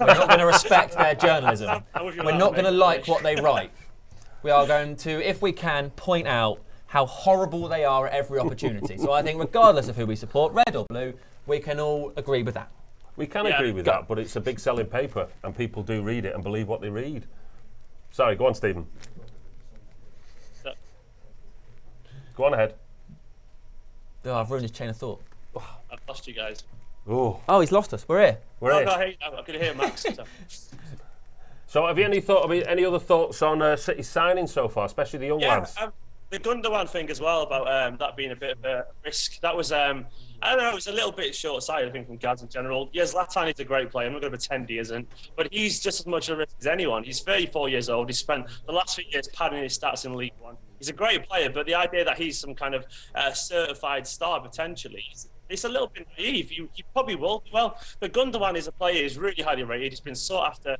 We're not going to respect their journalism. We're not going to like what they write. We are going to, if we can, point out how horrible they are at every opportunity. So I think regardless of who we support, red or blue, we can all agree with that.
We can agree with that, but it's a big selling paper, and people do read it and believe what they read. Sorry, go on, Stephen. Go on ahead.
Oh, I've ruined his chain of thought.
I've lost you guys.
Oh,
he's lost us. We're here.
We're here.
I could hear Max.
So have you any other thoughts on City signing so far, especially the young lads?
The Gundogan thing as well about that being a bit of a risk. That was I don't know. It was a little bit short-sighted, I think, from Gaz in general. Yes, Zlatan is a great player. I'm not going to pretend he isn't, but he's just as much a risk as anyone. He's 34 years old. He's spent the last few years padding his stats in League One. He's a great player, but the idea that he's some kind of certified star potentially, it's a little bit naive. He probably will be well, but Gundogan is a player who's really highly rated. He's been sought after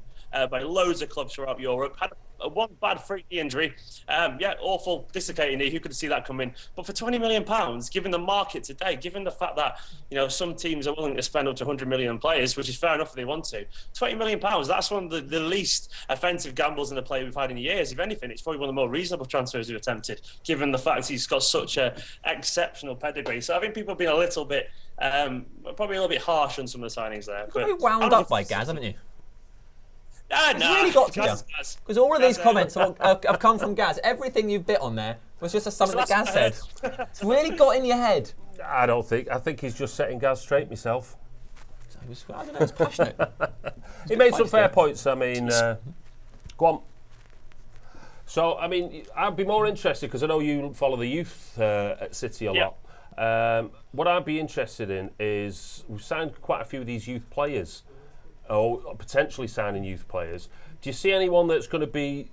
by loads of clubs throughout Europe. Had one bad freaky injury. Awful dislocating knee. Who could see that coming? But for £20 million, given the market today, given the fact that some teams are willing to spend up to 100 million on players, which is fair enough if they want to, £20 million, that's one of the least offensive gambles in the play we've had in years. If anything, it's probably one of the more reasonable transfers we've attempted, given the fact he's got such a exceptional pedigree. So I think people have been a little bit, probably a little bit harsh on some of the signings there.
You've been wound up by Gaz, haven't you?
No.
It's really got to you. Because all of these comments have come from Gaz. Everything you bit on there was just something that Gaz said. It's really got in your head.
I think he's just setting Gaz straight myself.
I don't know, he's passionate.
He made some fair points. I mean, go on. So, I mean, I'd be more interested, because I know you follow the youth at City a lot. What I'd be interested in is, we've signed quite a few of these youth players, or potentially signing youth players. Do you see anyone that's going to be,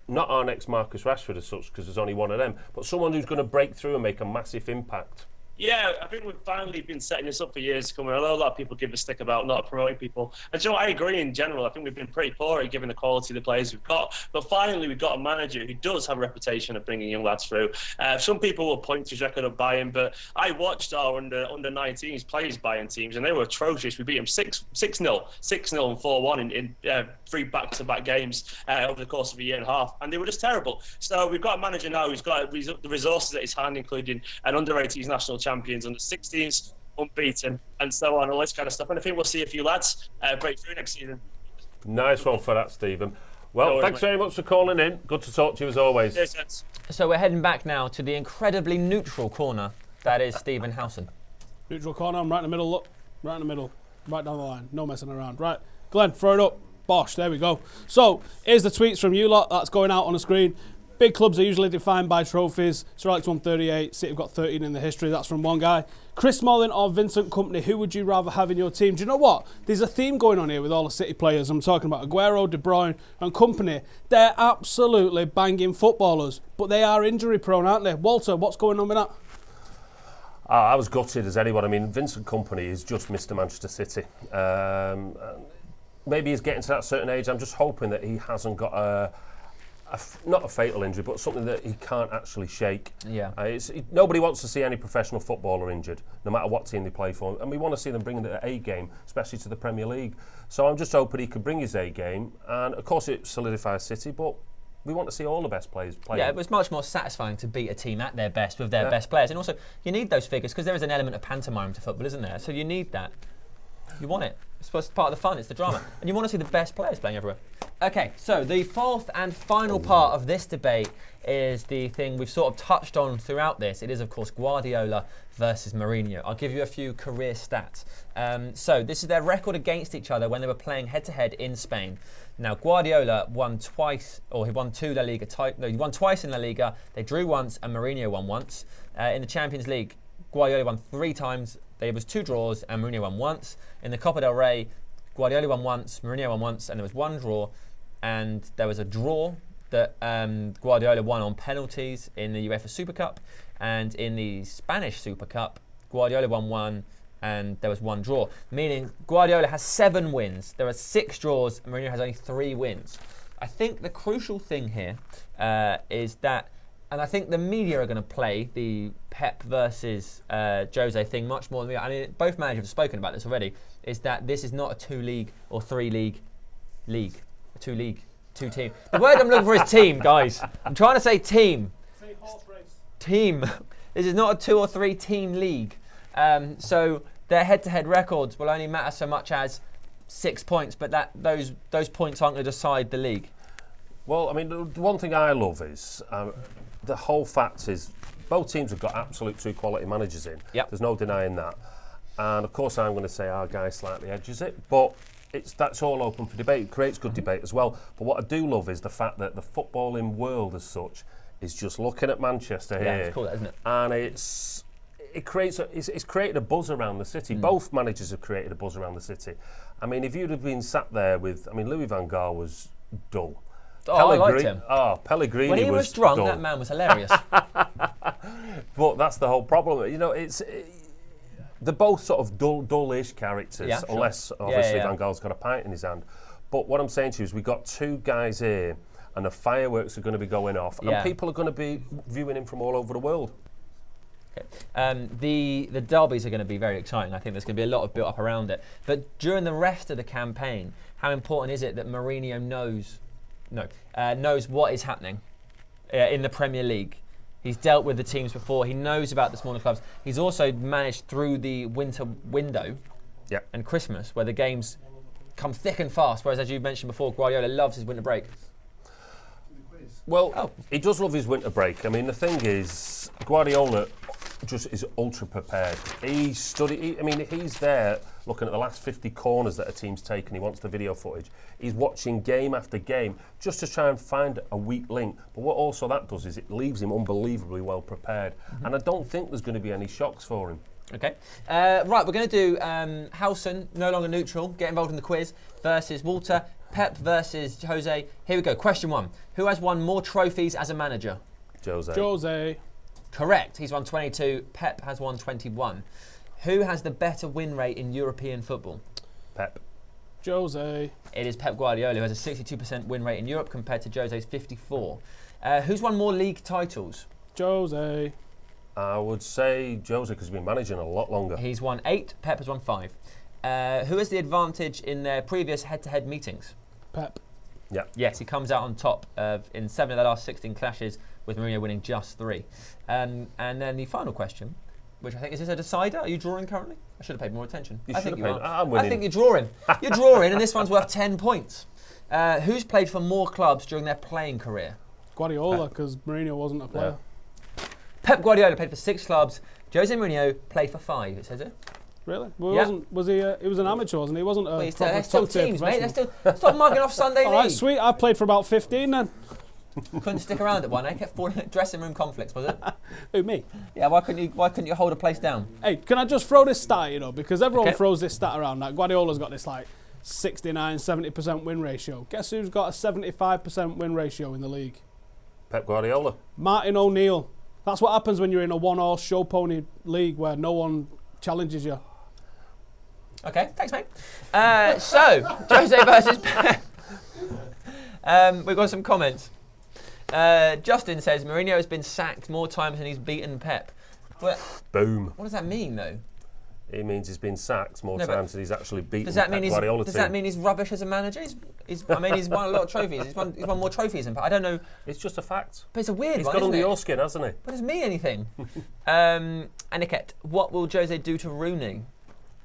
not our next Marcus Rashford as such, because there's only one of them, but someone who's going to break through and make a massive impact?
Yeah, I think we've finally been setting this up for years to come. Although a lot of people give a stick about not promoting people. And I agree in general. I think we've been pretty poor at giving the quality of the players we've got. But finally, we've got a manager who does have a reputation of bringing young lads through. Some people will point to his record of buying, but I watched our under-19s play his buying teams, and they were atrocious. We beat them 6-0 and 4-1 in 3 back-to-back games over the course of a year and a half, and they were just terrible. So we've got a manager now who's got the resources at his hand, including an under-18s national champions, under 16s, unbeaten, and so on, all this kind of stuff. And I think we'll see a few lads break through next season.
Nice one for that, Stephen. Well, thanks very much for calling in. Good to talk to you as always.
Yes.
So we're heading back now to the incredibly neutral corner that is Stephen Howson.
Neutral corner, I'm right in the middle, look. Right in the middle. Right down the line. No messing around. Right. Glenn, throw it up. Bosh, there we go. So, here's the tweets from you lot. That's going out on the screen. Big clubs are usually defined by trophies. Sir Alex won 38. City have got 13 in the history. That's from one guy. Chris Smalling or Vincent Kompany, who would you rather have in your team? Do you know what? There's a theme going on here with all the City players. I'm talking about Aguero, De Bruyne and Kompany. They're absolutely banging footballers, but they are injury prone, aren't they? Walter, what's going on with that?
I was gutted as anyone. I mean, Vincent Kompany is just Mr. Manchester City. Maybe he's getting to that certain age. I'm just hoping that he hasn't got not a fatal injury, but something that he can't actually shake.
Yeah.
Nobody wants to see any professional footballer injured, no matter what team they play for. And we want to see them bring the A game, especially to the Premier League. So I'm just hoping he could bring his A game. And of course it solidifies City, but we want to see all the best players play.
Yeah, it was much more satisfying to beat a team at their best with their best players. And also, you need those figures because there is an element of pantomime to football, isn't there? So you need that. You want it. It's part of the fun, it's the drama. And you want to see the best players playing everywhere. Okay, so the fourth and final part of this debate is the thing we've sort of touched on throughout this. It is, of course, Guardiola versus Mourinho. I'll give you a few career stats. So this is their record against each other when they were playing head-to-head in Spain. Now, Guardiola won twice, or he won two La Liga he won twice in La Liga. They drew once, and Mourinho won once. In the Champions League, Guardiola won 3 times. There was 2 draws, and Mourinho won once. In the Copa del Rey, Guardiola won once, Mourinho won once, and there was 1 draw. And there was a draw that Guardiola won on penalties in the UEFA Super Cup. And in the Spanish Super Cup, Guardiola won 1, and there was 1 draw. Meaning Guardiola has 7 wins. There are 6 draws, and Mourinho has only 3 wins. I think the crucial thing here is that, and I think the media are going to play the Pep versus Jose thing much more than I mean, both managers have spoken about this already, is that this is not a 2-league or 3-league league. A 2-league, 2-team. The word I'm looking for is team, guys. I'm trying to say team.
Say horse race.
Team. This is not a 2 or 3 team league. So their head-to-head records will only matter so much as 6 points, but those points aren't going to decide the league.
Well, I mean, the one thing I love is the whole fact is both teams have got absolute 2 quality managers in.
Yep.
There's no denying that. And of course, I'm going to say our guy slightly edges it, but that's all open for debate. It creates good debate as well. But what I do love is the fact that the footballing world as such is just looking at Manchester here.
Yeah, it's cool, isn't it?
And it's created a buzz around the city. Both managers have created a buzz around the city. I mean, if you'd have been sat there with, I mean, Louis van Gaal was dull.
I liked him.
Pellegrini
when he was drunk,
dull.
that man was hilarious.
But that's the whole problem. You know, they're both sort of dullish characters, unless obviously Van Gaal's got a pint in his hand. But what I'm saying to you is we've got 2 guys here, and the fireworks are going to be going off, and people are going to be viewing him from all over the world.
Okay. The derbies are going to be very exciting. I think there's going to be a lot of built up around it. But during the rest of the campaign, how important is it that Mourinho knows what is happening in the Premier League? He's dealt with the teams before. He knows about the smaller clubs. He's also managed through the winter window and Christmas, where the games come thick and fast. Whereas, as you mentioned before, Guardiola loves his winter break.
Well, he does love his winter break. I mean, the thing is, Guardiola just is ultra prepared. He's there looking at the last 50 corners that a team's taken. He wants the video footage. He's watching game after game just to try and find a weak link. But what also that does is it leaves him unbelievably well prepared. And I don't think there's going to be any shocks for him.
Okay. Right, we're going to do Howson, no longer neutral, get involved in the quiz, versus Walter. Pep versus Jose. Here we go. Question 1. Who has won more trophies as a manager?
Jose.
Correct. He's won 22. Pep has won 21. Who has the better win rate in European football?
Pep.
Jose.
It is Pep Guardiola, who has a 62% win rate in Europe compared to Jose's 54. Who's won more league titles?
Jose.
I would say Jose, because he's been managing a lot longer.
He's won 8. Pep has won 5. Who has the advantage in their previous head-to-head meetings?
Pep.
Yeah.
Yes, he comes out on top in 7 of the last 16 clashes, with Mourinho winning just 3. And then the final question, which I think is this a decider? Are you drawing currently? I should have paid more attention.
You
I
should
think
have
you
paid.
are.
I'm winning.
I think you're drawing. You're drawing, and this one's worth 10 points. Who's played for more clubs during their playing career?
Guardiola, because Mourinho wasn't a player.
Pep Guardiola played for 6 clubs. Jose Mourinho played for 5. It says it.
Really? Well,
Yeah.
was he? He was an amateur, wasn't he? He wasn't a
Well,
proper
they're still
top-tier
teams, mate.
professional.
They're still. Stop mugging off Sunday
All right,
league.
sweet. I played for about 15 then.
Couldn't stick around at one. I kept falling dressing room conflicts, was it?
Who, me?
Yeah. Why couldn't you hold a place down?
Hey, can I just throw this stat, you know, because everyone
Okay.
throws this stat around. Like Guardiola's got this like 69-70% win ratio. Guess who's got a 75% win ratio in the league?
Pep Guardiola.
Martin O'Neill. That's what happens when you're in a one-horse show pony league where no one challenges you.
Okay, thanks, mate. So, Jose versus Pep. We've got some comments. Justin says Mourinho has been sacked more times than he's beaten Pep. Well,
Boom.
what does that mean, though?
It means he's been sacked more
No, but
times than he's actually beaten
Does that
Pep
mean he's
Guardiola
does
team.
that mean he's rubbish as a manager? He's won a lot of trophies. He's won more trophies than Pep. I don't know,
It's just a fact.
but it's a weird
He's
one,
got
isn't
under
it?
your skin, hasn't he?
What does it mean anything? Aniket, what will Jose do to Rooney?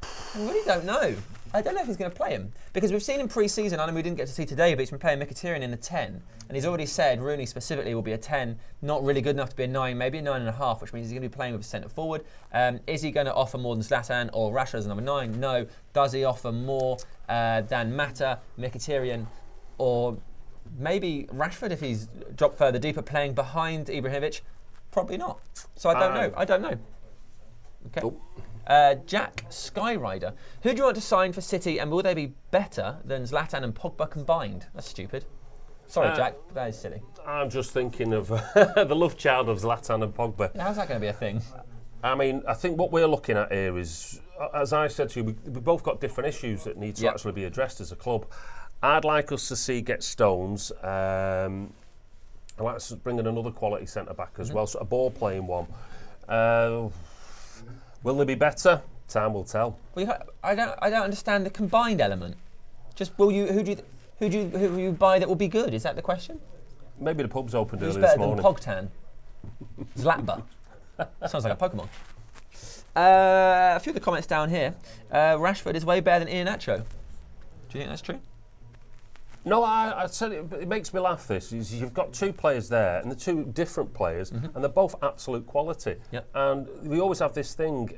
I really don't know. I don't know if he's going to play him. Because we've seen in pre-season, I know we didn't get to see today, but he's been playing Mkhitaryan in a 10. And he's already said Rooney specifically will be a 10, not really good enough to be a 9, maybe a 9.5, which means he's going to be playing with a centre forward. Is he going to offer more than Zlatan or Rashford as a number 9? No. Does he offer more than Mata, Mkhitaryan, or maybe Rashford if he's dropped further deeper playing behind Ibrahimovic? Probably not. So I don't know. I don't know. Okay.
Oh.
Jack Skyrider. Who do you want to sign for City, and will they be better than Zlatan and Pogba combined? That's stupid. Sorry, Jack. That is silly.
I'm just thinking of the love child of Zlatan and Pogba.
Yeah, how's that going to be a thing?
I mean, I think what we're looking at here is, as I said to you, we both got different issues that need to actually be addressed as a club. I'd like us to see get Stones. I'd like us to bring in another quality centre-back as well, so a ball-playing one. Will they be better? Time will tell.
Well, I don't understand the combined element. Just who do you buy that will be good? Is that the question?
Maybe the pub's opened
Who's
early
better
this morning.
than Pogtan? Zlatba. Sounds like a Pokemon. A few of the comments down here. Rashford is way better than Iheanacho. Do you think that's true?
No, I said it makes me laugh. This is you've got two players there, and they're two different players, and they're both absolute quality.
Yep.
And we always have this thing: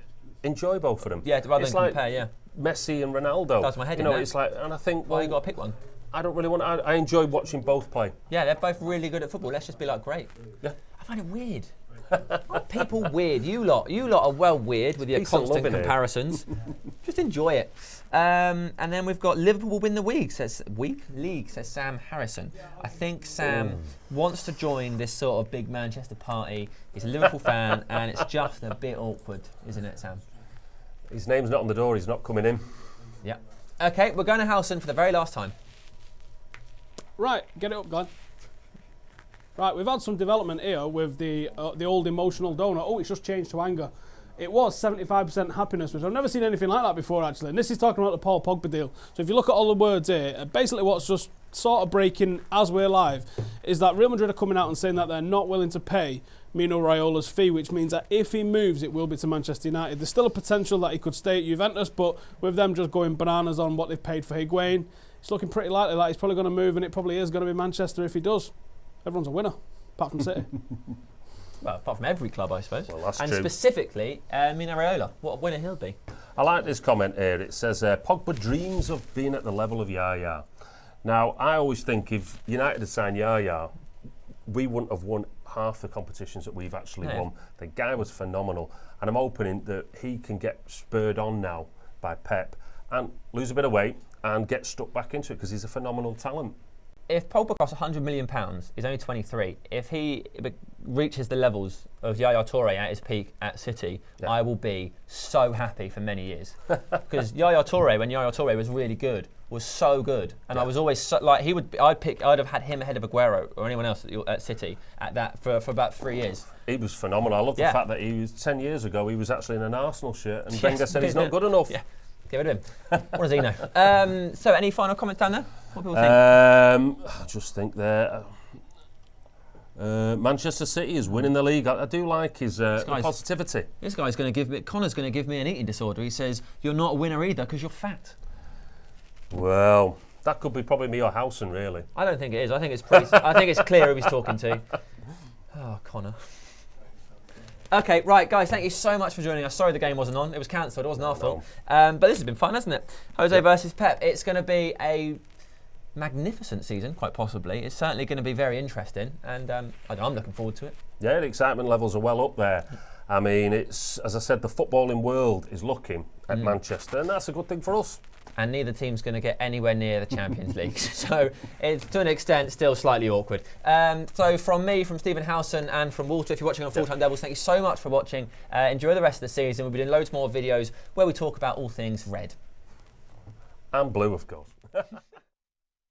enjoy both of them.
Yeah, rather
it's
than
like
compare. Yeah.
Messi and Ronaldo.
Does my head
you
in
know,
now.
it's like, and I think,
Well,
well,
you got to pick one.
I don't really want. I enjoy watching both play.
Yeah, they're both really good at football. Let's just be like, great.
Yeah.
I find it weird. Aren't people weird? You lot are well weird with your
Decent
constant
loving it.
comparisons. Just enjoy it. And then we've got Liverpool will win the league, says Sam Harrison. I think Sam wants to join this sort of big Manchester party. He's a Liverpool fan, and it's just a bit awkward, isn't it, Sam?
His name's not on the door. He's not coming in.
Yeah. Okay, we're going to Howson for the very last time.
Right, get it up, Glenn. Right, we've had some development here with the old emotional donor. Oh, it's just changed to anger. It was 75% happiness, which I've never seen anything like that before, actually. And this is talking about the Paul Pogba deal. So if you look at all the words here, basically what's just sort of breaking as we're live is that Real Madrid are coming out and saying that they're not willing to pay Mino Raiola's fee, which means that if he moves, it will be to Manchester United. There's still a potential that he could stay at Juventus, but with them just going bananas on what they've paid for Higuain, it's looking pretty likely that he's probably going to move, and it probably is going to be Manchester if he does. Everyone's a winner, apart from City.
Well, apart from every club, I suppose.
Well, that's
and
true.
specifically, Mino Raiola. What a winner he'll be.
I like this comment here. It says, Pogba dreams of being at the level of Yaya. Now, I always think if United had signed Yaya, we wouldn't have won half the competitions that we've actually won. The guy was phenomenal. And I'm hoping that he can get spurred on now by Pep and lose a bit of weight and get stuck back into it because he's a phenomenal talent.
If Pogba costs £100 million, he's only 23. If he reaches the levels of Yaya Toure at his peak at City, I will be so happy for many years. Because Yaya Toure, when Yaya Toure was really good, was so good, and I was always so, like I'd have had him ahead of Aguero or anyone else at City at that for about 3 years.
He was phenomenal. I love the fact that he was 10 years ago. He was actually in an Arsenal shirt, and Wenger said he's not good enough.
Yeah, get rid of him. What does he know? So, any final comments down there? What do people think?
I just think there. Manchester City is winning the league. I do like his positivity.
This guy's going to give me, Connor's going to give me an eating disorder. He says, you're not a winner either because you're fat.
Well, that could be probably me or Howson, really.
I don't think it is. I think it's pretty, I think it's clear who he's talking to. Oh, Connor. Okay, right, guys, thank you so much for joining us. Sorry the game wasn't on. It was cancelled. It wasn't our fault. But this has been fun, hasn't it? Jose versus Pep. It's going to be a magnificent season, quite possibly. It's certainly going to be very interesting, and I'm looking forward to it.
Yeah, the excitement levels are well up there. I mean, it's, as I said, the footballing world is looking at Manchester, and that's a good thing for us.
And neither team's going to get anywhere near the Champions League. So it's, to an extent, still slightly awkward. So from me, from Stephen Howson, and from Walter, if you're watching on Full Time Devils, thank you so much for watching. Enjoy the rest of the season. We'll be doing loads more videos where we talk about all things red.
And blue, of course.